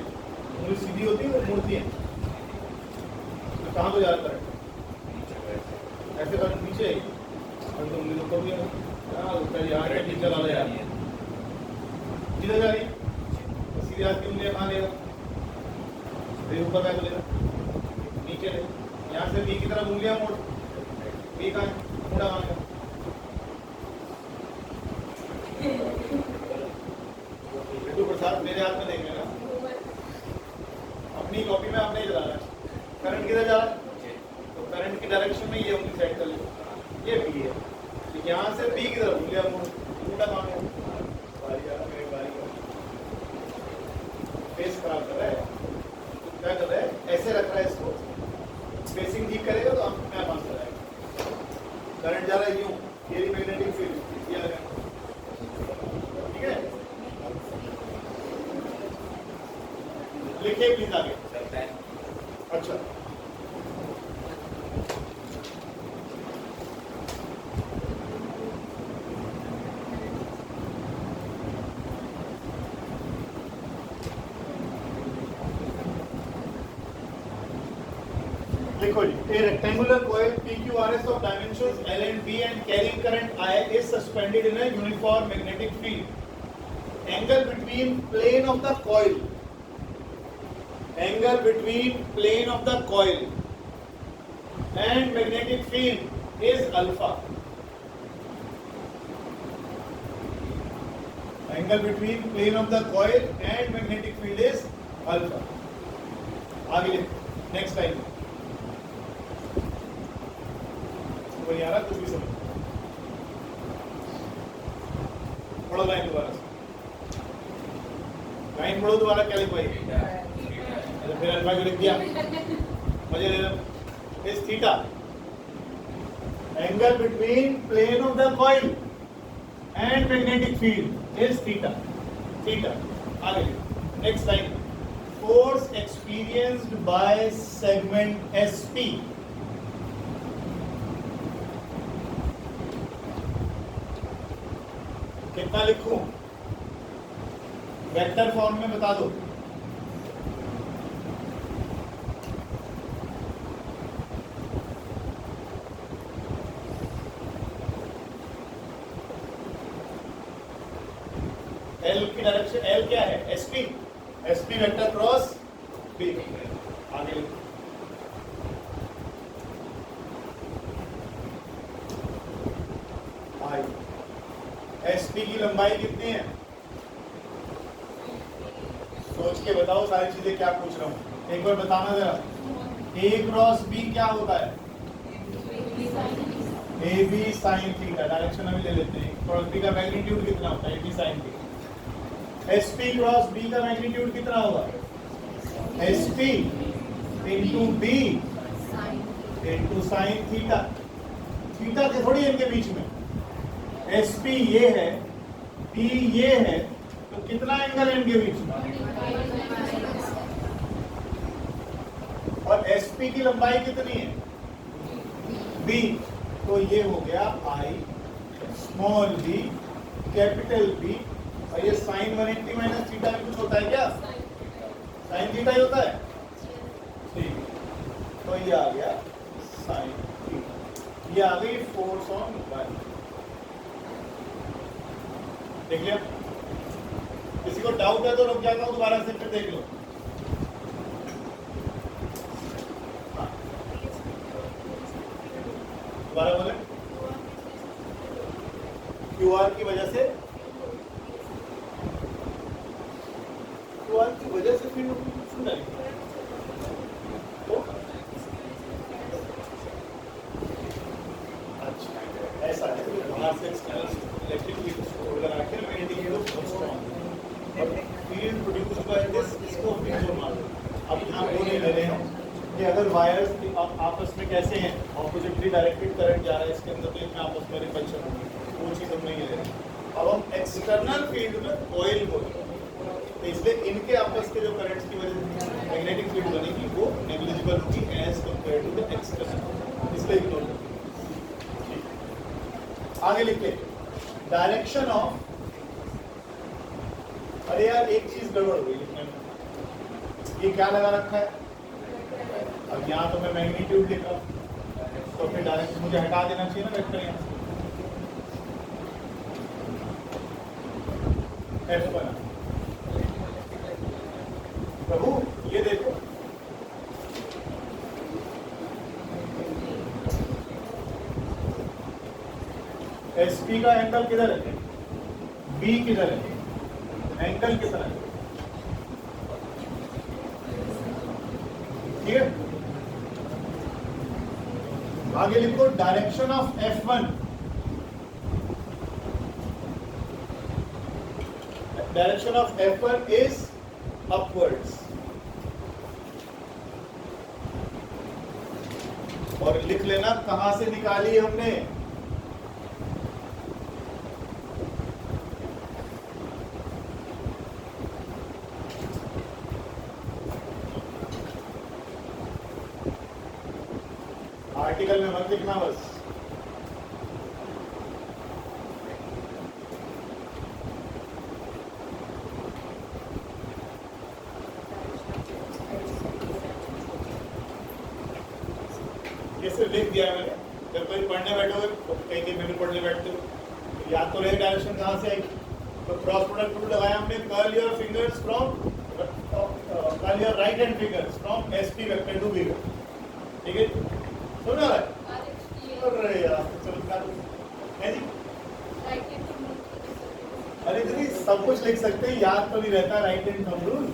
[SPEAKER 1] उंगली सीधी होती है और मुड़ती है। तो कहाँ को जा रहा है करंट? ऐसे करंट नीचे है और तो उंगली ऊपर भी है। हाँ ऊपर यहाँ के नीचे वाला यार किधर जा रही है? सीधे हाथ की उंगलियां कहाँ लेगा? ऊपर बैठ लेगा, नीचे ले। यहाँ से बी की तरफ उंगलियां मोड़, बी कहाँ है? मुड़ा कहाँ है? बिट्टू प्रसाद मेरे हाथ में देख लेना, अपनी कॉपी में आपने चला रहा है। करंट किधर जा रहा है? तो करंट की डायरेक्शन में ये उंगली सेट कर ले, ये बी है। तो यहाँ से बी की तरफ उंगलियां मोड़, मुड़ा कहाँ है? बारी आ रहा है, बारी फेस खराब कर रहा है। क्या कर रहा है? ऐसे रख रहा है इसको, स्पेसिंग ठीक करेगा तो आप मैं पास कराएगा। करंट जा रहा है यूं, ये मैग्नेटिक फील्ड ये आ रहा है, ठीक है? लिखिए प्लीज आगे। अच्छा देखो जी, a rectangular coil PQRS of dimensions L and B and carrying current I is suspended in a uniform magnetic field. Angle between plane of the coil, angle between plane of the coil and magnetic field is alpha. Angle between plane of the coil and magnetic field is alpha. आगे next time. कोई आ रहा कुछ भी समझ पढ़ो line दोबारा से, line पढ़ो दोबारा। क्या लिखवाई? फिर अल्फा क्यों लिख दिया? मजे ले लो। इस theta angle between plane of the coil and magnetic field is theta. Theta आगे next line, force experienced by segment SP कितना लिखूं? वेक्टर फॉर्म में बता दो। एल की डायरेक्शन, एल क्या है? SP, SP vector cross B. आगे लिखो। आई एसपी की लंबाई कितनी है? सोच के बताओ सारी चीजें क्या पूछ रहा हूँ, एक बार बताना जरा। ए क्रॉस बी क्या होता है? A B sine theta. Direction अभी ले लेते हैं। क्रॉस बी का मैग्नीट्यूड कितना होता है? A B sine theta. S P cross B का मैग्नीट्यूड कितना होगा? S P into B into sine theta. Theta के थोड़ी इनके बीच में, एस पी ये है, पी ये है, तो कितना एंगल है इनके बीच में? और एस पी की लंबाई कितनी है? बी। तो ये हो गया I small B capital B. और ये साइन 180 माइनस थीटा में कुछ होता है क्या? साइन थीटा ही होता है। ठीक, तो ये आ गया साइन थीटा। ये आ गई फोर्स ऑन वाई। देख लिया? किसी को डाउट है तो रुक जाता हूँ, दोबारा से फिर देख लो। दोबारा बोले। क्यूआर की वजह से, क्यूआर की वजह से फिर सुन रही तो अच्छा ऐसा है। यहाँ से एक्सटर्नल इलेक्ट्रिक फील्ड स्टोर करा के मैग्नेटिक फील्ड बहुत स्ट्रॉन्ग और फील्ड प्रोड्यूस बाय दिस इसको फिक्स मार दो। अब यहाँ वो नहीं ले रहे हैं कि अगर वायर्स आपस में कैसे हैं ऑपोजिटली डायरेक्टेड करंट जा रहा है इसके अंदर तो इनमें आपस में रिपल्शन होगी, वो चीज़ हम नहीं ले रहे हैं। अब हम एक्सटर्नल फील्ड में कॉइल बोलते हैं, तो इसलिए इनके आपस के जो करंट्स की वजह से मैग्नेटिक फील्ड बनेगी वो नेग्लिजिबल होगी as compared to the external, इसलिए इग्नोर करें। आगे लिखिए डायरेक्शन ऑफ, अरे यार एक चीज गड़बड़ हो गई लिखने में, ये क्या लगा रखा है, अब यहाँ तो मैं मैग्नीट्यूड लिख रहा हूँ तो फिर डायरेक्शन मुझे हटा देना चाहिए ना वेक्टर यहाँ से F1। प्रभु ये देखो SP का एंगल किधर है, B किधर है, एंगल किधर है, ठीक है। आगे लिखो direction of F1, direction of F1 is upwards, और लिख लेना कहां से निकाली हमने, आर्टिकल में मत लिखना बस। ये सिर्फ लिख दिया है मैंने, जब कोई पढ़ने बैठोगे तो कहीं में भी पढ़ने बैठते हो तो याद तो रहे डायरेक्शन कहाँ से आएगी। तो क्रॉस प्रोडक्ट रूल लगाया हमने, curl your fingers from, curl your right hand fingers from SP vector to B vector, ठीक है, सुन रहा है। अरे यार चलो है जी, अरे दीदी सब कुछ लिख सकते हैं, याद तो नहीं रहता राइट हैंड थंब रूल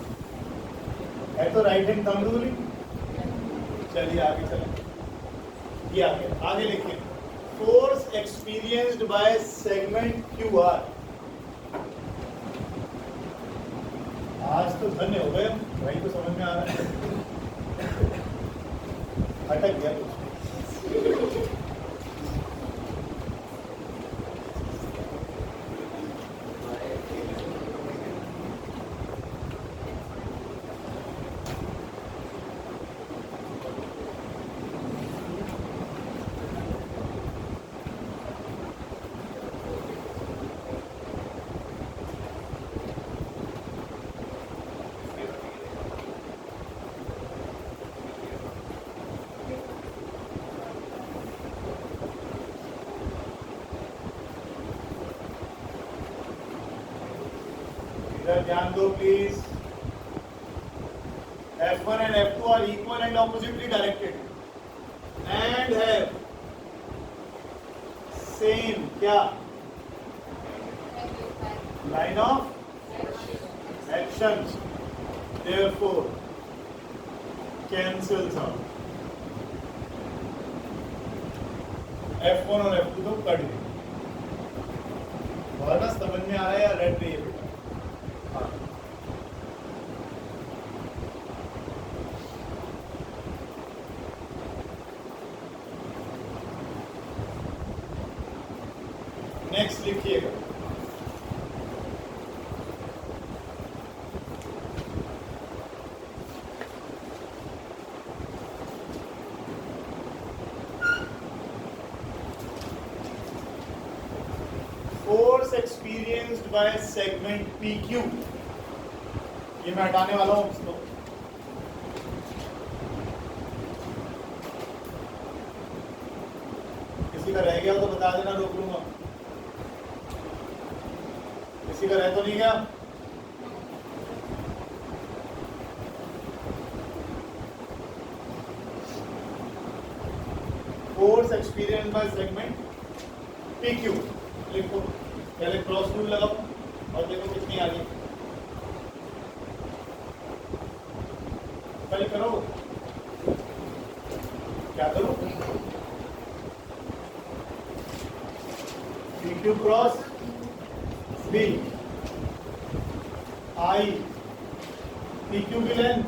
[SPEAKER 1] है, तो राइट हैंड थंब रूल ही। चलिए आगे चलें, ये आगे लिखिए force experienced by segment QR। आज तो धन्य हो गए हम, भाई को समझ में आ रहा है, अटक गया कुछ। ध्यान दो please, F1 and F2 are equal and oppositely directed and have same क्या line of action, therefore cancels out। F1 और F2 तो कट गए, और ना समझ में आ रहा है या रट रही है बेटा। नेक्स्ट लिखिएगा force experienced by segment PQ, ये मैं हटाने वाला हूं इसको, किसी का रह गया हो तो बता देना, रोक लूंगा। किसी का रह तो नहीं गया, force experience by segment PQ लिखो, पहले क्रॉस रूल लगाओ और देखो कितनी आ गई, पहले करो, क्या करो PQ cross B I PQ की लेंथ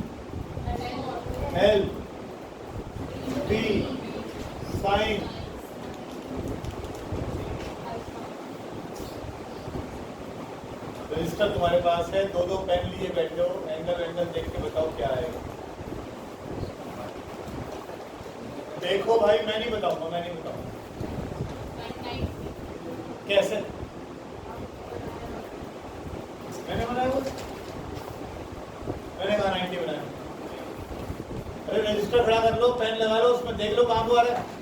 [SPEAKER 1] L B साइन रजिस्टर तुम्हारे पास है, दो दो पेन लिए बैठे हो, एंगल देख के बताओ क्या आएगा। देखो भाई, मैं नहीं बताऊंगा। कैसे मैंने बनाया वो? मैंने कहा 90 बनाया। अरे रजिस्टर खड़ा कर लो, पेन लगा लो, उसमें देख लो कहाँ को आ रहा है।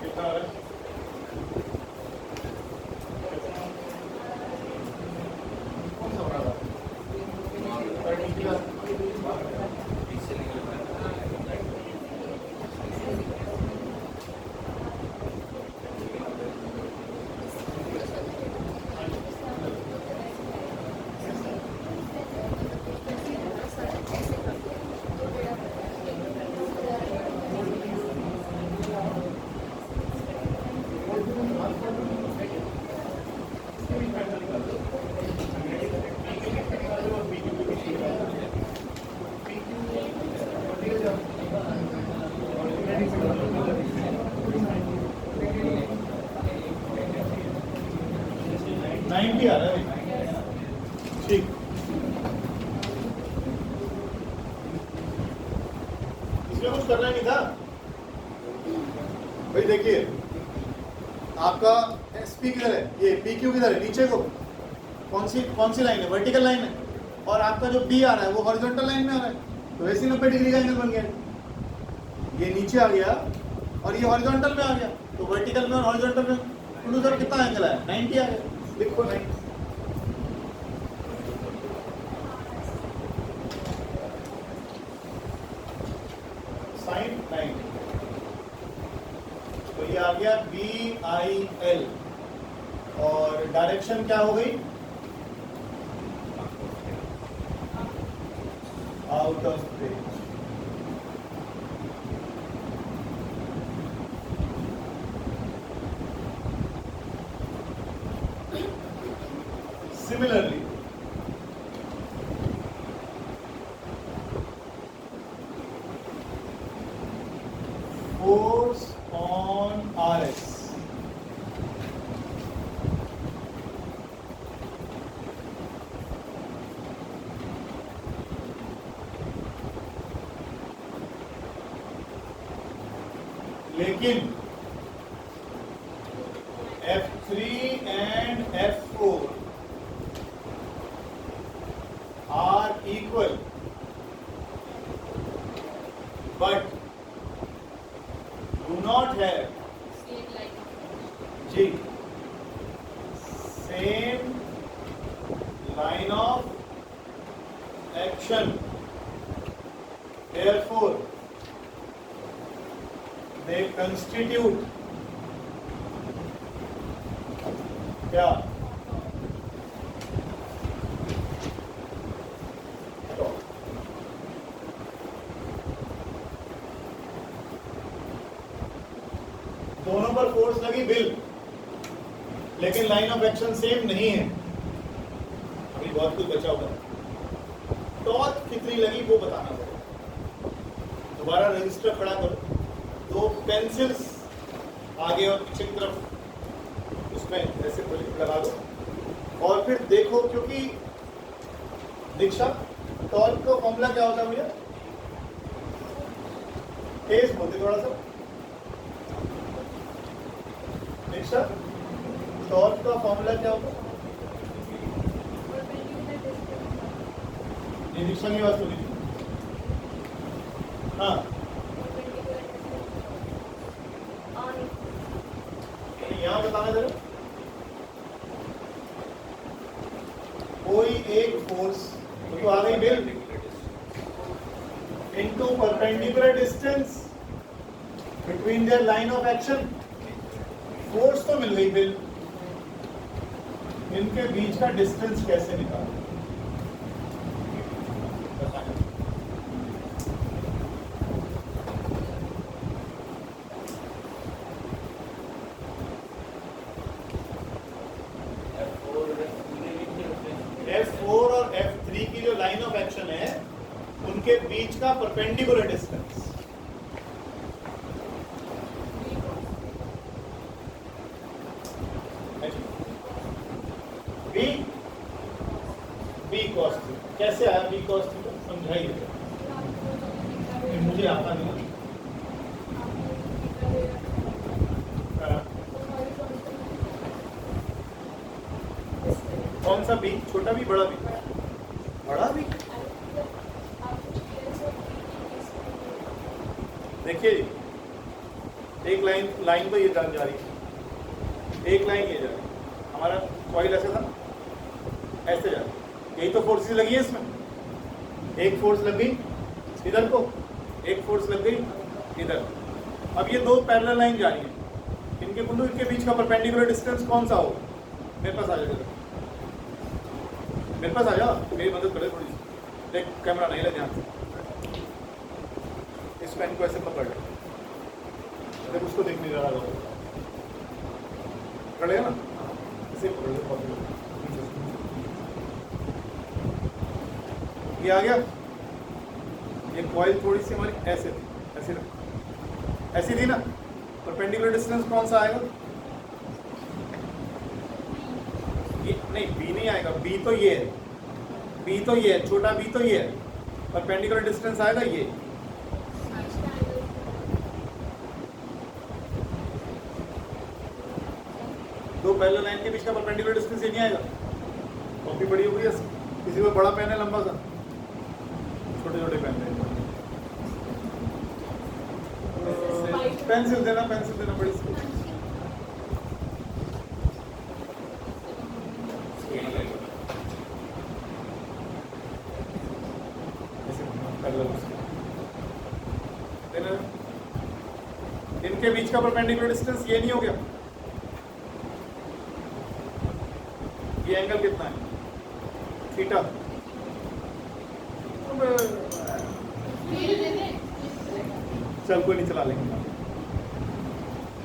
[SPEAKER 1] कितना आ रहा है? कौन सा बना था? नाइनटी आ रहा है। ठीक, इसमें कुछ करना नहीं था भाई। देखिए आपका एसपी किधर है, ये पीक्यू किधर है, नीचे को कौन सी लाइन है? वर्टिकल लाइन है। और आपका जो बी आ रहा है वो हॉरिजॉन्टल लाइन में आ रहा है, तो वैसे 90 डिग्री का एंगल बन गया। ये नीचे आ गया और ये हॉरिजॉन्टल में आ गया, तो वर्टिकल में और हॉरिजॉन्टल में दोनों तरफ कितना एंगल आया? 90 आ गया। लिखो 90। साइन 90, तो ये आ गया BIL। और डायरेक्शन क्या हो गई? Out of range. Similarly, force on RS लेकिन F3 and F4 are equal, but do not have G same line of action. Therefore, they constitute क्या? दोनों पर फोर्स लगी बिल, लेकिन लाइन ऑफ एक्शन सेम नहीं है। अभी बहुत कुछ बचा हुआ है। टॉर्क कितनी लगी वो बताना पड़ेगा। दोबारा रजिस्टर खड़ा करो, दो पेंसिल्स आगे और पीछे की तरफ उसमें ऐसे लगा दो, और फिर देखो, क्योंकि दीक्षा टॉर्क का फॉर्मूला क्या होता है भैया? तेज बोलते थोड़ा सा। दीक्षा, टॉर्क का फॉर्मूला क्या होता है? ये दीक्षा की बात सुनी। हाँ, यहाँ बताना जरा। कोई एक फोर्स तो आ गई bill, into perpendicular distance between their line of action. Force तो मिल गई, बिल इनके बीच का डिस्टेंस कैसे निकालें? F4 और F3 की जो लाइन ऑफ एक्शन है उनके बीच का perpendicular distance B cos theta. कैसे आया बी कॉस थीटा, समझाइए। मुझे आता नहीं। कौन सा बी? छोटा बी, बड़ा बी? बड़ा बी। देखिए एक लाइन तो ये जा रही है, एक लाइन ये जा रही है, हमारा कॉइल ऐसे था, ऐसे जा रहा है, यही तो फोर्सेस लगी है इसमें। एक फोर्स लग गई इधर को, एक फोर्स लग गई इधर। अब ये दो पैरेलल लाइन जा रही है, इनके बिंदु इनके बीच का परपेंडिकुलर डिस्टेंस कौन सा हो? मेरे पास आ जाएगा, मेरे पास आ जा, मेरी मदद करे थोड़ी सी। देख कैमरा नहीं ले ध्यान से, इस पेन को ऐसे पकड़ ले, देख उसको देख नहीं रहा होगा, पकड़ेगा ना, इसे पकड़ ले। ये आ गया, ये कॉइल थोड़ी सी हमारी ऐसे थी, ऐसी ना, ऐसी थी ना। परपेंडिकुलर डिस्टेंस कौन सा आएगा? ये नहीं, बी नहीं आएगा, बी तो ये है, बी तो ये है, छोटा बी तो ये है। परपेंडिकुलर डिस्टेंस आएगा ये। दो पैरेलल लाइन के बीच का परपेंडिकुलर डिस्टेंस ये नहीं आएगा। कॉपी बड़ी हो गई है, किसी को बड़ा पेन है लंबा सा, छोटे छोटे पेन है। पेंसिल देना, पेंसिल देना बड़ी सी। इनके बीच का परपेंडिकुलर डिस्टेंस ये नहीं हो गया? ये एंगल कितना है? थीटा। चल कोई नहीं, चला लेंगे।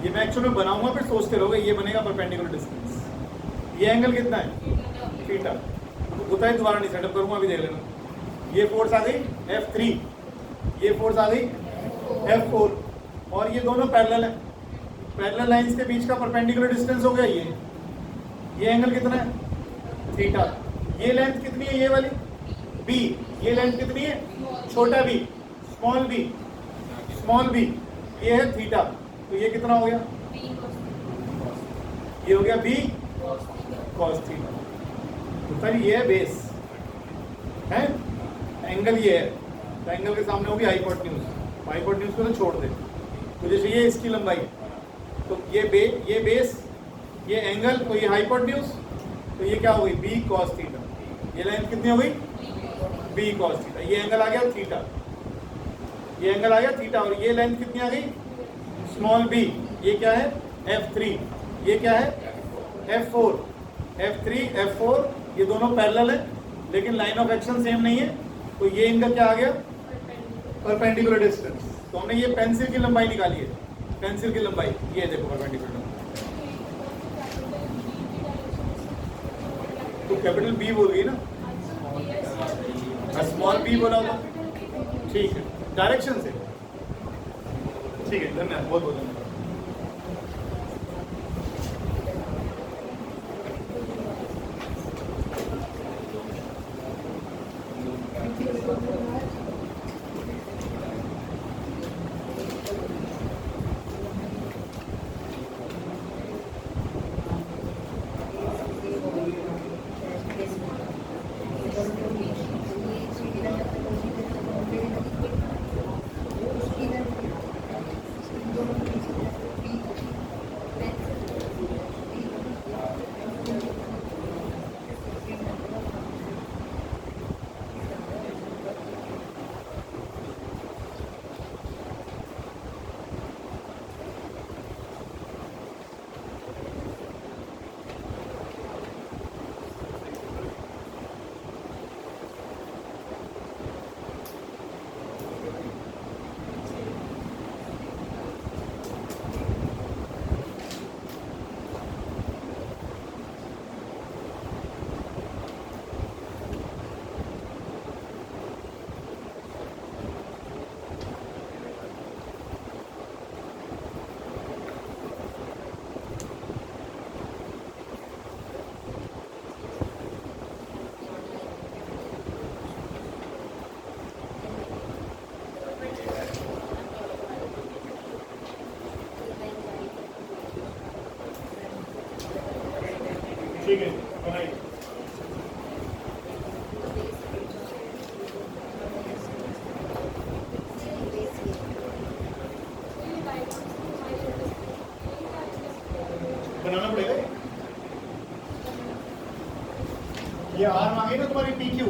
[SPEAKER 1] ये मैं एक्चुअली में बनाऊंगा, फिर सोचते रहोगे। ये बनेगा परपेंडिकुलर डिस्टेंस। ये एंगल कितना है? थीटा। होता है, दोबारा नहीं सेटअप करूंगा, अभी देख लेना। ये फोर्स आ गई F3, ये फोर्स आ गई F4, और ये दोनों पैरेलल हैं। पैरेलल लाइंस के बीच का परपेंडिकुलर डिस्टेंस हो गया ये एंगल कितना है? थीटा। ये लेंथ कितनी है? ये वाली B। ये लेंथ कितनी है? छोटा b, small b, small b, ये है थीटा। तो ये कितना हो गया? ये हो गया b cos थीटा। तो सर ये है बेस है, एंगल ये है, तो एंगल के सामने होगी हाइपोटेन्यूज। हाइपोटेन्यूज को तो छोड़ दे, मुझे चाहिए इसकी लंबाई। तो ये बेस, ये एंगल, तो ये हाइपोटेन्यूज, तो ये क्या हो गई? b cos theta. ये लेंथ कितनी हो गई? b cos theta. ये एंगल आ गया थीटा, ये एंगल आ गया थीटा, और ये लेंथ कितनी आ गई? Small b। ये क्या है? F3। ये क्या है? F4। F3 F4 ये दोनों पैरेलल है, लेकिन लाइन ऑफ एक्शन सेम नहीं है। तो ये इनका क्या आ गया? Perpendicular distance. तो हमने ये पेंसिल की लंबाई निकाली है, पेंसिल की लंबाई ये देखो, परपेंडिकुलर। तो कैपिटल B बोल गई ना, स्मॉल b बोला होगा। ठीक है, डायरेक्शन से। ठीक है, धन्यवाद, बहुत बहुत धन्यवाद। ठीक है, बनाइए। बनाना पड़ेगा ये आर मांगे ना तुम्हारी पी क्यू।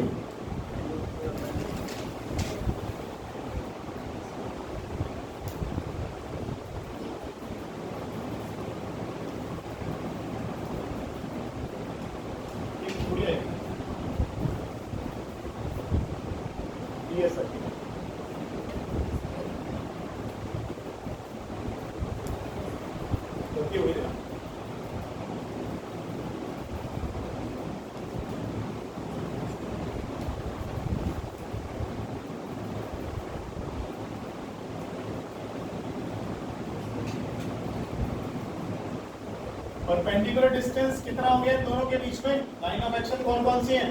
[SPEAKER 1] परपेंडिकुलर डिस्टेंस कितना हो गया दोनों के बीच में? लाइन ऑफ एक्शन कौन कौन सी है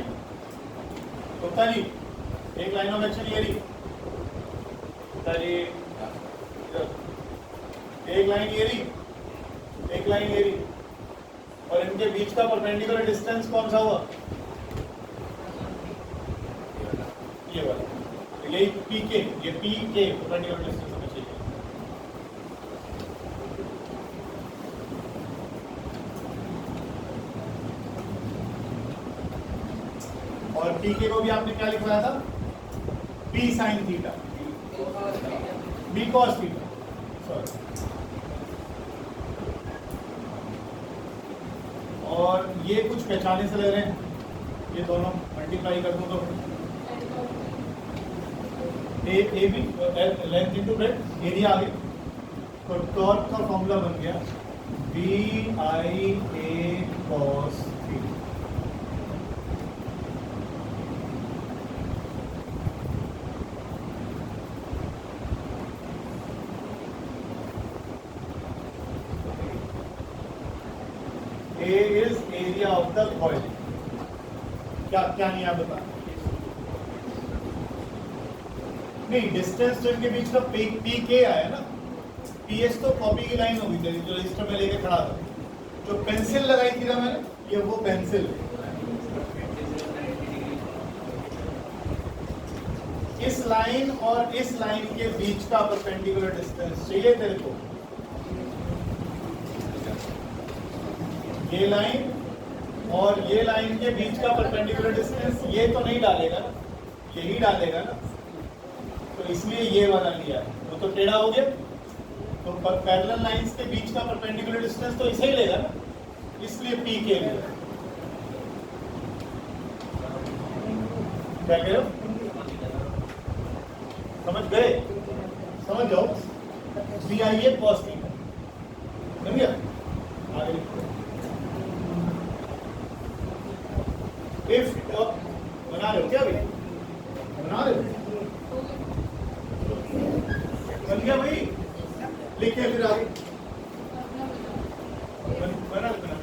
[SPEAKER 1] गुप्ता जी? एक लाइन ऑफ एक्शन ये रही गुप्ता जी, एक लाइन ये रही, एक लाइन ये रही, और इनके बीच का परपेंडिकुलर डिस्टेंस कौन सा हुआ? ये वाला। तो यही पी के, ये पी के परपेंडिकुलर डिस्टेंस होना चाहिए। और पी के को भी आपने क्या लिखवाया था? P sine theta, B cos theta, sorry. और ये कुछ पहचाने से लग रहे हैं, ये दोनों मल्टीप्लाई कर दूं तो A B length into breadth area आ गया। तो टॉर्क का फॉर्मूला बन गया B I A cos theta. A is area of the coil। क्या क्या नहीं आप बता? नहीं, डिस्टेंस जो इनके बीच का पी के आया ना, पीएस तो कॉपी की लाइन होगी तेरी जो रजिस्टर में लेके खड़ा था। जो पेंसिल लगाई थी ना मैंने, ये वो पेंसिल। इस लाइन और इस लाइन के बीच का परपेंडिकुलर डिस्टेंस चाहिए तेरे को। ये लाइन और ये लाइन के बीच का परपेंडिकुलर डिस्टेंस ये तो नहीं डालेगा ना, यही डालेगा ना, तो इसलिए ये वाला लिया है। वो तो टेढ़ा हो गया, तो पैरेलल लाइंस के बीच का परपेंडिकुलर डिस्टेंस तो इसे ही लेगा ना, इसलिए पी के लिए। क्या कह रहे हो? समझ गए? समझ जाओ। B I A cos theta, समझ गया? आगे इफ बना रहे हो क्या अभी? बना रहे हो? बन गया भाई? लिखे फिर आगे बना बना।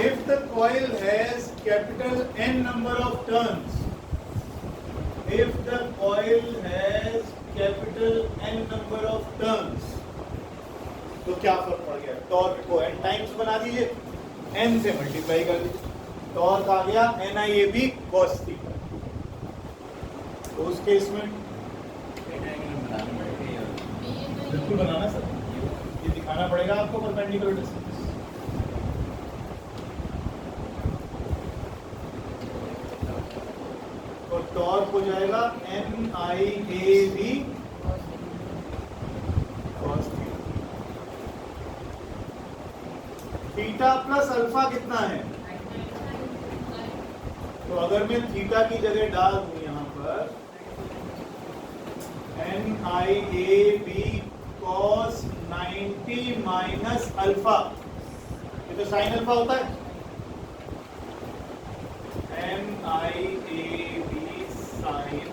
[SPEAKER 1] If the coil has capital N number of turns, if the coil has capital N number of turns, तो क्या फर्क पड़ गया? टॉर्क को n टाइम्स बना दीजिए, n से मल्टीप्लाई कर दीजिए, टॉर्क आ गया NIAB cos थीटा। तो उस केस में बिल्कुल बनाना सर, ये दिखाना पड़ेगा आपको परपेंडिकुलर डिस्टेंस। तो टॉर्क हो जाएगा NIAB cos theta. Theta plus alpha कितना है? तो अगर मैं थीटा की जगह डाल दूं यहां पर NIAB cos 90 माइनस अल्फा, ये तो साइन अल्फा होता है। NIAB साइन,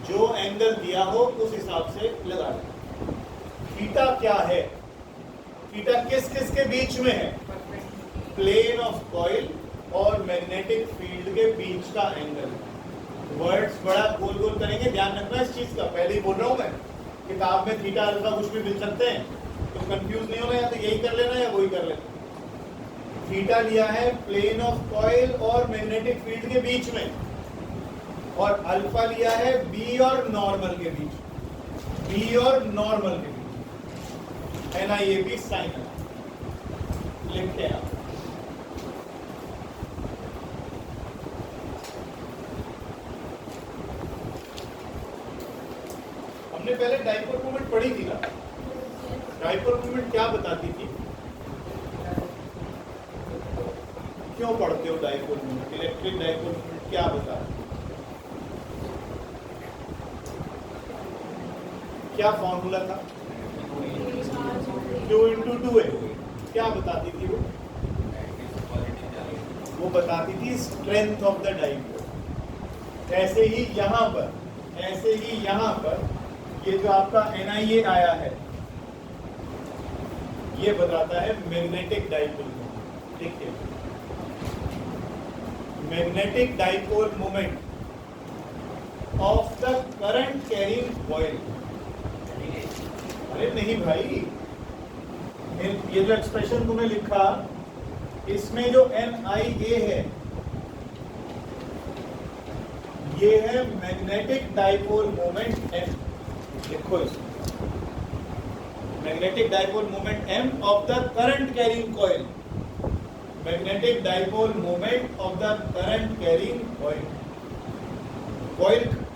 [SPEAKER 1] जो एंगल दिया हो उस हिसाब से लगा दें। थीटा क्या है? थीटा किस किस के बीच में है? प्लेन ऑफ कॉइल और मैग्नेटिक फील्ड के बीच का एंगल। वर्ड्स बड़ा गोल गोल करेंगे, ध्यान रखना इस चीज का, पहले ही बोल रहा हूँ मैं। किताब में थीटा अल्फा कुछ भी मिल सकते हैं, तो कंफ्यूज नहीं होना, या तो यही कर लेना या वही कर लेना। थीटा लिया है प्लेन ऑफ कॉइल और मैग्नेटिक फील्ड के बीच में, और अल्फा लिया है बी और नॉर्मल के बीच, बी और नॉर्मल के बीच, है ना, ये भी साइन लिखते हैं आप। हमने पहले डाइपोल मोमेंट पढ़ी थी ना, डाइपोल मोमेंट क्या बताती थी? क्यों पढ़ते हो dipole moment? Electric dipole moment क्या बता रहा है? क्या फॉर्मूला था? Q into 2A। क्या बताती थी वो? वो बताती थी स्ट्रेंथ ऑफ द डाइपोल। ऐसे ही यहाँ पर, ऐसे ही यहाँ पर ये जो आपका NIA आया है, ये बताता है मैग्नेटिक डाइपोल मोमेंट। देखिए, magnetic dipole moment of the current carrying coil. अरे नहीं भाई, ये जो एक्सप्रेशन तुमने लिखा, इसमें जो NIA है, ये है मैग्नेटिक डाइपोल मोमेंट M। देखो इसमें magnetic dipole moment M of the current carrying coil, magnetic dipole moment of the current carrying coil.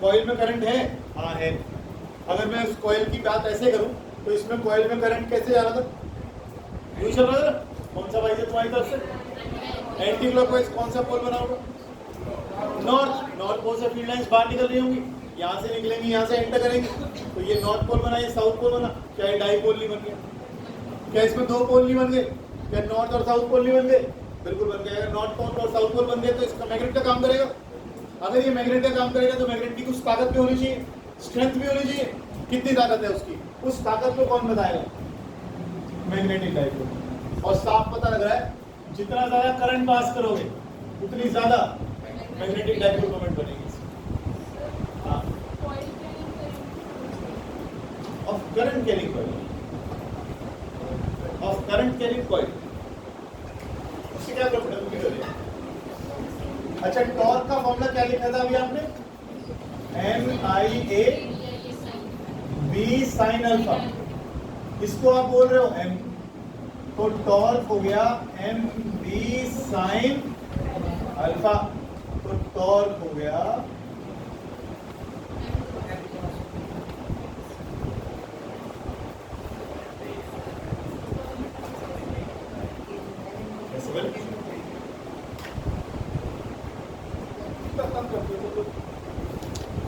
[SPEAKER 1] Coil में करंट है? हाँ है। अगर मैं उस कॉइल की बात ऐसे करूं तो इसमें कॉइल में करंट कैसे जा रहा था? यूं चल रहा था। कौन सा वाइज है तुम्हारी तरफ से? Anti clockwise. कौन सा पोल बना होगा? नॉर्थ। नॉर्थ पोल से फील्ड लाइंस बाहर निकल रही होंगी, यहाँ से निकलेंगी, यहाँ से एंटर करेंगे, तो ये नॉर्थ पोल बना, ये साउथ पोल बना। क्या ये डाइपोल नहीं बन गया? क्या इसमें दो पोल नहीं बन गए? क्या नॉर्थ और साउथ पोल नहीं बन गए? बिल्कुल बन गए। अगर नॉर्थ पोल और साउथ पोल बन गए तो इसका मैग्नेट का काम करेगा। अगर ये मैग्नेट का काम करेगा तो मैग्नेट की कुछ ताकत भी होनी चाहिए, स्ट्रेंथ भी होनी चाहिए। कितनी ताकत है उसकी? उस ताकत को कौन बताएगा? Magnetic dipole. और साफ पता लग रहा है, जितना ज्यादा करंट पास करोगे उतनी ज्यादा मैग्नेटिक डाइपोल मोमेंट बनेगी। हाँ, of current carrying coil, of current carrying coil. उससे क्या प्रॉब्लम है? अच्छा, टॉर्क का फॉर्मूला क्या लिखा था अभी आपने? NIA B sine alpha. इसको आप बोल रहे हो M, तो टॉर्क हो गया MB साइन अल्फा। तो टॉर्क हो गया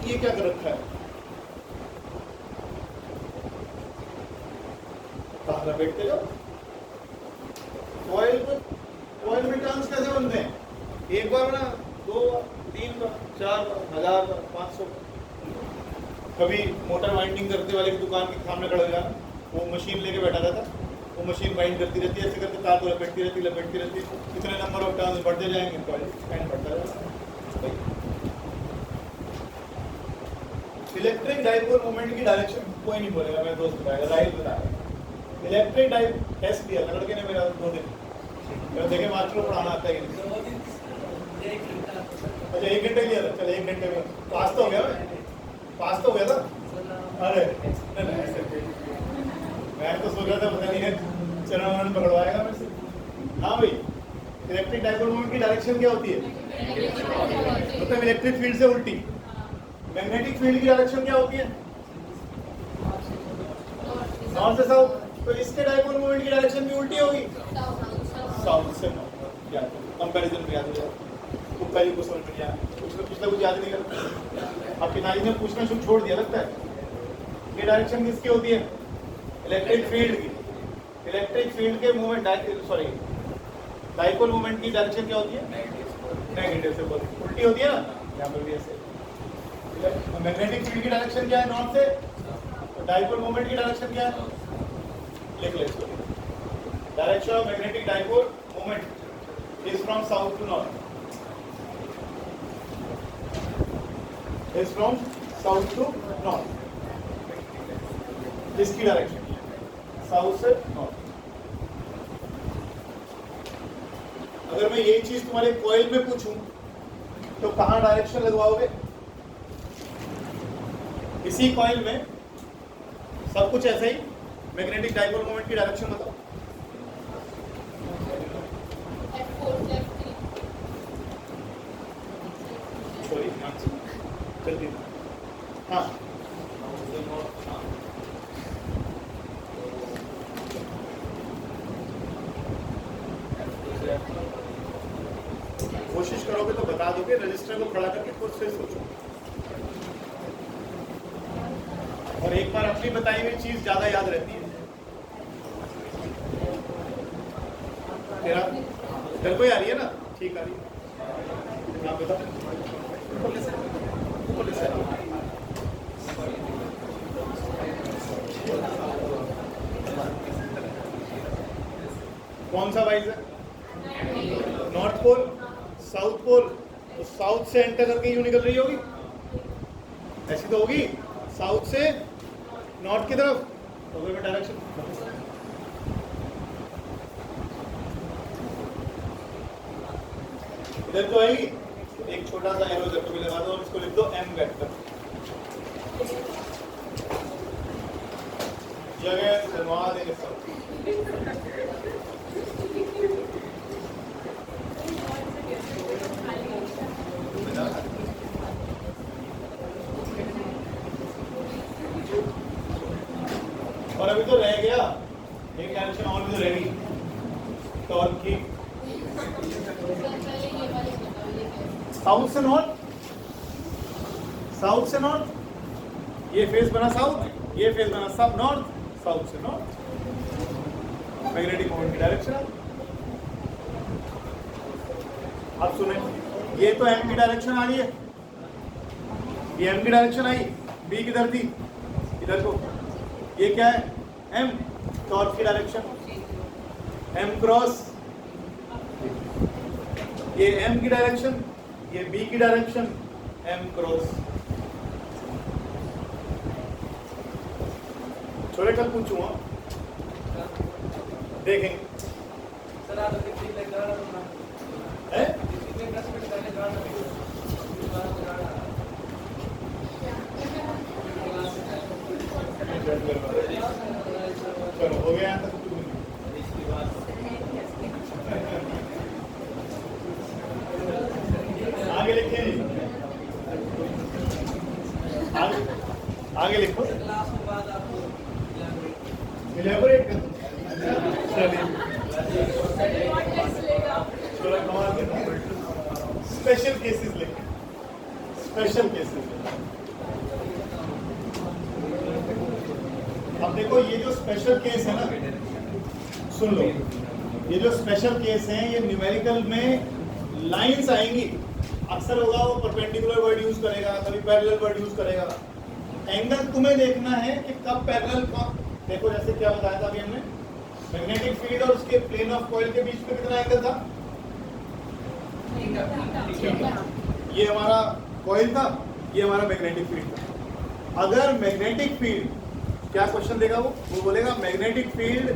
[SPEAKER 1] ये क्या कर रखा है? कहाँ बैठते जाओ। कॉइल में टर्न्स कैसे बनते हैं? एक बार ना, दो बार, तीन बार, चार बार, 1000 बार, 500। कभी मोटर वाइंडिंग करते वाले की दुकान के सामने खड़ा हो जाना, वो मशीन लेके बैठा रहता, वो मशीन वाइंड करती रहती है, ऐसे करके तार को लपेटती रहती है। कितने नंबर ऑफ टर्न्स बढ़ते जाएंगे, कॉइल एक्सपेंड बढ़ता जाएगा। इलेक्ट्रिक डाइपोल मोमेंट की डायरेक्शन कोई नहीं बोलेगा, मेरा दोस्त बताएगा, राइट बताएगा। इलेक्ट्रिक डाइपोल टेस्ट दिया था लड़के ने मेरा 2 दिन, देखे मास्टर को पढ़ाना आता है कि नहीं। अच्छा, 1 घंटे लिया था। चल 1 घंटे में पास तो हो गया, पास तो हो गया था। अरे मैं तो सोच रहा था पता नहीं है चरण पकड़वाएगा मेरे से। हाँ भाई, इलेक्ट्रिक डाइपोल मोमेंट की डायरेक्शन क्या होती है? मतलब इलेक्ट्रिक फील्ड से उल्टी। मैग्नेटिक फील्ड की डायरेक्शन क्या होती है? नॉर्थ से साउथ। तो इसके डाइपोल मोमेंट की डायरेक्शन भी उल्टी होगी, साउथ से नॉर्थ। कंपैरिजन में याद हो जाए तो पहले को समझ में नहीं आया, पिछला कुछ याद नहीं करता। अब पिताजी ने पूछना शुरू छोड़ दिया लगता है। ये डायरेक्शन किसकी होती है? इलेक्ट्रिक फील्ड की। इलेक्ट्रिक फील्ड के मूवमेंट, डाइपोल मोमेंट की डायरेक्शन क्या होती है? नेगेटिव से उल्टी होती है ना, यहाँ पर भी ऐसे। मैग्नेटिक फील्ड की डायरेक्शन क्या है? नॉर्थ से। तो डाइपोल मोमेंट की डायरेक्शन क्या है? लिख ले इसको। Direction of magnetic dipole moment is from south to north. Is from south to north, इसकी डायरेक्शन साउथ से नॉर्थ। अगर मैं ये चीज तुम्हारे कॉइल में पूछूं तो कहां डायरेक्शन लगवाओगे? इसी कॉइल में सब कुछ ऐसे ही, मैग्नेटिक डाइपोल मोमेंट की डायरेक्शन बताओ। सॉरी जल्दी, हाँ कोशिश करोगे तो बता दोगे, रजिस्टर को खड़ा करके खुद से सोचो। और एक बार अपनी बताई हुई चीज ज्यादा याद रहती है। तेरा तेरे को ही आ रही है ना? ठीक आ रही है। आप बता। कौन सा वाइज है? North pole, south pole. तो साउथ से एंटर करके यूं निकल रही होगी, ऐसी तो होगी, साउथ से नॉर्थ की तरफ। तो फिर डायरेक्शन इधर तो आएगी। एक छोटा सा एरो इधर को भी लगा दो और इसको लिख दो m वेक्टर। जगह बनवा देंगे सब। और अभी तो रह गया एक डायरेक्शन और भी तो रह गई, टॉर्क की। साउथ से नॉर्थ, साउथ से नॉर्थ, ये फेस बना साउथ, ये फेस बना सब नॉर्थ, साउथ से नॉर्थ, मैग्नेटिक मोमेंट की डायरेक्शन। अब सुने, ये तो एम की डायरेक्शन आ रही है, ये एम की डायरेक्शन आई, बी किधर थी? इधर को। ये क्या है? एम, टॉर्क की डायरेक्शन एम क्रॉस, ये एम की डायरेक्शन, ये बी की डायरेक्शन एम क्रॉस। छोटे कल पूछूंगा, देखेंगे। चलो हो गया यहाँ तक। आगे लिखे, आगे लिखो, इलेबोरेट कर। स्पेशल केसेस लिखे, स्पेशल केसेस। अब देखो ये जो स्पेशल केस है ना, सुन लो, ये जो स्पेशल केस है ये न्यूमेरिकल में लाइंस आएंगी। अक्सर होगा वो परपेंडिकुलर वर्ड यूज करेगा, कभी पैरेलल वर्ड यूज करेगा। एंगल तुम्हें देखना है कि कब पैरेलल कब। देखो जैसे क्या बताया था अभी हमने, मैग्नेटिक फील्ड और उसके प्लेन ऑफ कॉइल के बीच में कितना एंगल था? ये हमारा कॉइल था, ये हमारा मैग्नेटिक फील्ड था। अगर मैग्नेटिक फील्ड, क्या क्वेश्चन देगा वो बोलेगा magnetic field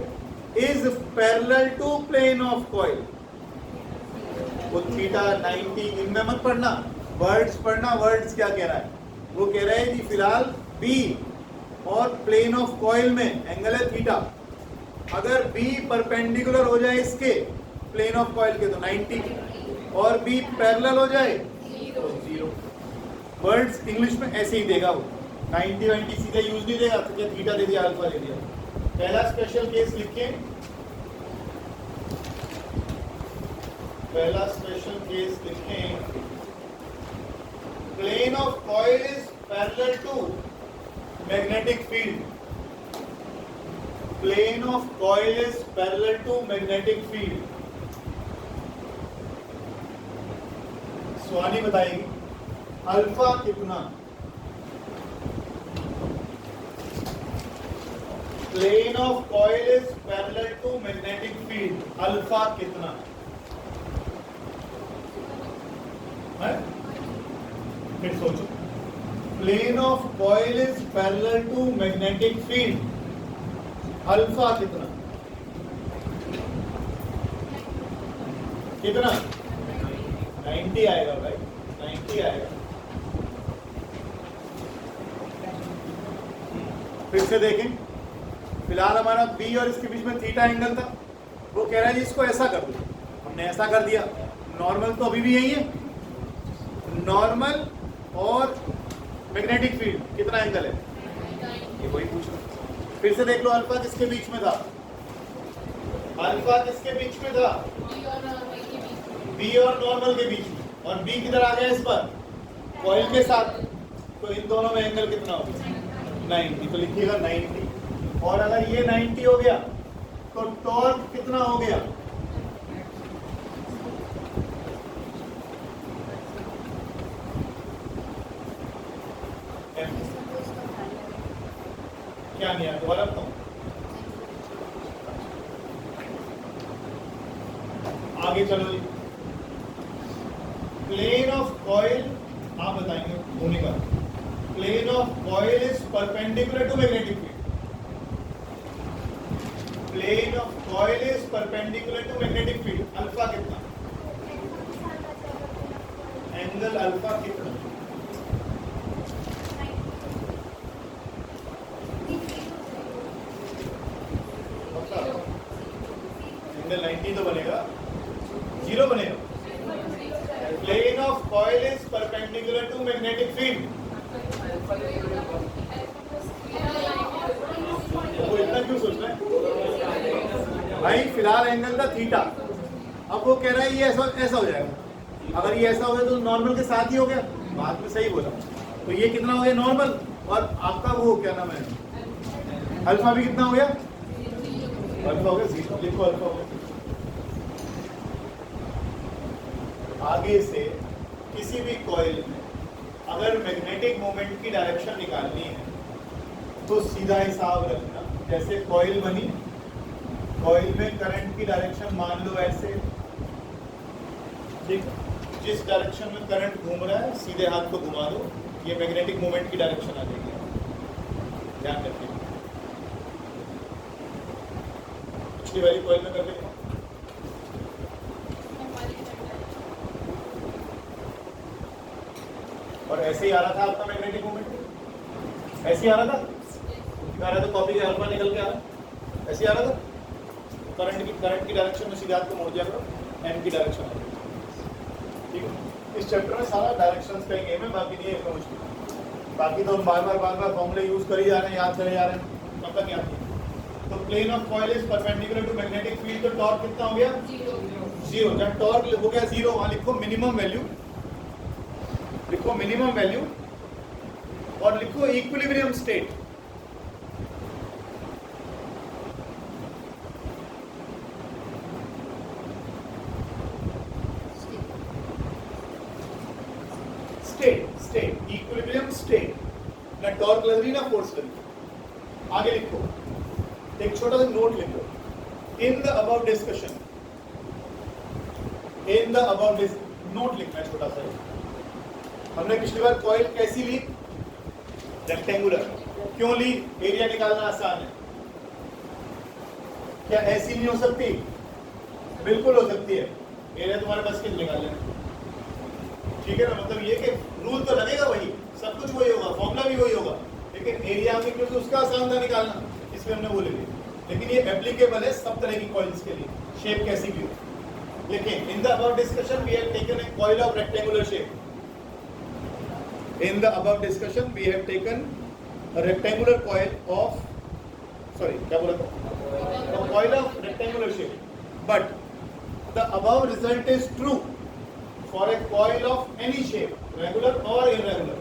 [SPEAKER 1] is parallel to plane of coil. वो थीटा 90 इनमें मत पढ़ना, वर्ड्स पढ़ना। वर्ड्स क्या कह रहा है? वो कह रहा है कि फिलहाल बी और प्लेन ऑफ कॉइल में एंगल है थीटा। अगर बी परपेंडिकुलर हो जाए इसके प्लेन ऑफ कॉइल के तो 90, और बी पैरेलल हो जाए तो 0। वर्ड्स इंग्लिश में ऐसे ही देगा वो, 90 सीधे यूज नहीं देगा, तो क्या थीटा दे दिया, अल्फा दे दिया। पहला स्पेशल केस लिखिए, पहला स्पेशल केस लिखें, plane of coil is parallel to magnetic field. Plane of coil is parallel to magnetic field. Swani बताएगी अल्फा कितना? Plane of coil is parallel to magnetic field, alpha कितना है? फिर सोचो, plane of coil is parallel to magnetic field, alpha कितना कितना 90 आएगा भाई, 90 आएगा। फिर से देखें, फिलहाल हमारा बी और इसके बीच में थीटा एंगल था, वो कह रहा है जी इसको ऐसा कर दो, हमने ऐसा कर दिया। नॉर्मल तो अभी भी यही है, नॉर्मल और मैग्नेटिक फील्ड कितना एंगल है, ये वही पूछ रहा। फिर से देख लो, अल्फा किसके बीच में था, अल्फा किसके बीच में था, बी और नॉर्मल के बीच में, और बी किधर आ गया इस पर, कॉइल के साथ, तो इन दोनों में एंगल कितना होगा 90, तो लिखिएगा 90। और अगर ये 90 हो गया तो टॉर्क कितना हो गया, क्या नहीं है, दोबारा बताऊं, आगे चलो जी। प्लेन ऑफ कॉइल आप बताएंगे होने का, plane of coil is perpendicular to magnetic field, plane of coil is perpendicular to magnetic field, alpha कितना, एंगल अल्फा कितना, एंगल 90 तो बनेगा, 0 बनेगा। Plane of coil is perpendicular to magnetic field, वो इतना क्यों सोच रहे हैं भाई, फिलहाल एंगल था थीटा, अब वो कह रहा है ये ऐसा ऐसा हो जाएगा, अगर ये ऐसा हो गया तो नॉर्मल के साथ ही हो गया, बात में सही बोला। तो ये कितना हो गया नॉर्मल, और आपका वो क्या नाम है अल्फा भी कितना हो गया, अल्फा हो गया 0, लिखो अल्फा हो गया। आगे से किसी भी कॉइल में अगर मैग्नेटिक मोमेंट की डायरेक्शन निकालनी है तो सीधा हिसाब रखना, जैसे कॉइल बनी, कॉइल में करंट की डायरेक्शन मान लो ऐसे, ठीक, जिस डायरेक्शन में करंट घूम रहा है सीधे हाथ को घुमा दो, ये मैग्नेटिक मोमेंट की डायरेक्शन आ जाएगी, ध्यान रखिए। पिछली वाली कॉइल में करके और ऐसे ही आ रहा था आपका मैग्नेटिक मोमेंट, ऐसे ही आ रहा था, आ रहा था कॉपी का अल्फा निकल के आ रहा, ऐसे ही आ रहा था, करंट की डायरेक्शन में सीधा हाथ को मोड़ दिया करो, एम की डायरेक्शन आ जाएगी, ठीक है। इस चैप्टर में सारा डायरेक्शंस का गेम है, बाकी नहीं है इतना मुश्किल, बाकी तो हम बार बार फॉर्मूले यूज कर ही जा रहे हैं, याद करे जा रहे हैं, कब तक याद नहीं। तो plane of coil is perpendicular to magnetic field, तो टॉर्क कितना हो गया 0। जब टॉर्क हो गया 0, वहां लिखो मिनिमम वैल्यू, लिखो मिनिमम वैल्यू और लिखो equilibrium state, state equilibrium state, ना टॉर्क लग रही ना फोर्स लग रही। आगे लिखो, एक छोटा सा नोट लिख लो, in the above discussion, in the above note लिखना है छोटा सा। हमने पिछली बार कॉइल कैसी ली, रेक्टेंगुलर, क्यों ली, एरिया निकालना आसान है। क्या ऐसी नहीं हो सकती, बिल्कुल हो सकती है, एरिया तुम्हारे बस के निकाल लेना, ठीक है ना, मतलब ये कि रूल तो लगेगा वही, सब कुछ वही होगा, फॉर्मूला भी वही होगा, लेकिन एरिया में क्योंकि उसका आसान था निकालना, इसमें हमने वो ले ली। लेकिन ये एप्लीकेबल है सब तरह की कॉइल्स के लिए, शेप कैसी भी हो। लेकिन in the above discussion we have taken a coil of rectangular shape, in the above discussion we have taken a rectangular coil of, sorry क्या बोला था, a coil of rectangular shape, but the above result is true for a coil of any shape, regular or irregular.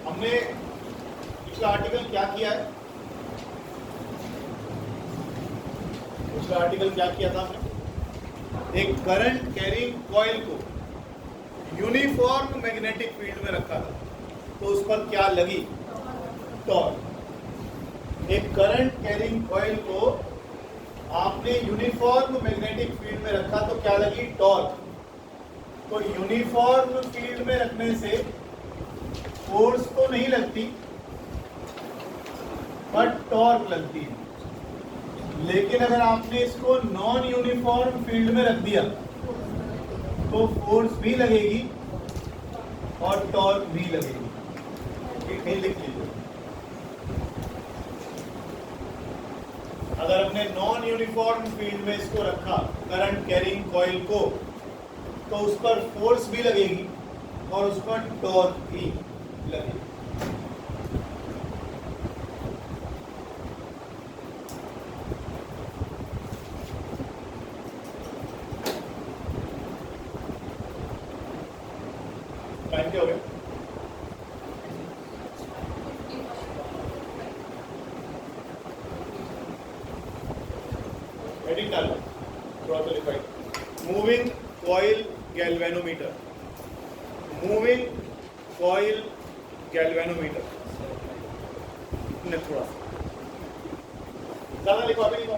[SPEAKER 1] हमने पिछला article क्या किया है, पिछला article क्या किया था हमने, एक करंट कैरिंग कॉइल को यूनिफॉर्म मैग्नेटिक फील्ड में रखा था, तो उस पर क्या लगी? टॉर्क। एक करंट कैरिंग कॉइल को आपने यूनिफॉर्म मैग्नेटिक फील्ड में रखा तो क्या लगी? टॉर्क। तो यूनिफॉर्म फील्ड में रखने से फोर्स तो नहीं लगती, बट टॉर्क लगती है। लेकिन अगर आपने इसको नॉन यूनिफॉर्म फील्ड में रख दिया तो फोर्स भी लगेगी और टॉर्क भी लगेगी। ठीक है, लिख लीजिए। अगर हमने नॉन यूनिफॉर्म फील्ड में इसको रखा, करंट कैरिंग कॉइल को, तो उस पर फोर्स भी लगेगी और उस पर टॉर्क भी लगेगी। टाइम क्या हो गया? हेडिंग डालो, थोड़ा सा लिखा है। Moving coil galvanometer. Moving coil galvanometer. थोड़ा ज्यादा लिखो, अभी लिखो।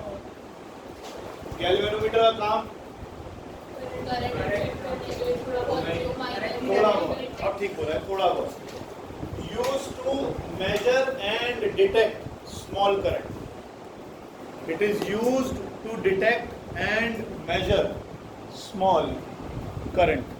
[SPEAKER 1] गैल्वेनोमीटर का काम थोड़ा बहुत, अब ठीक बोला है, थोड़ा बहुत। Use to measure and detect small current. It is used to detect and measure small current.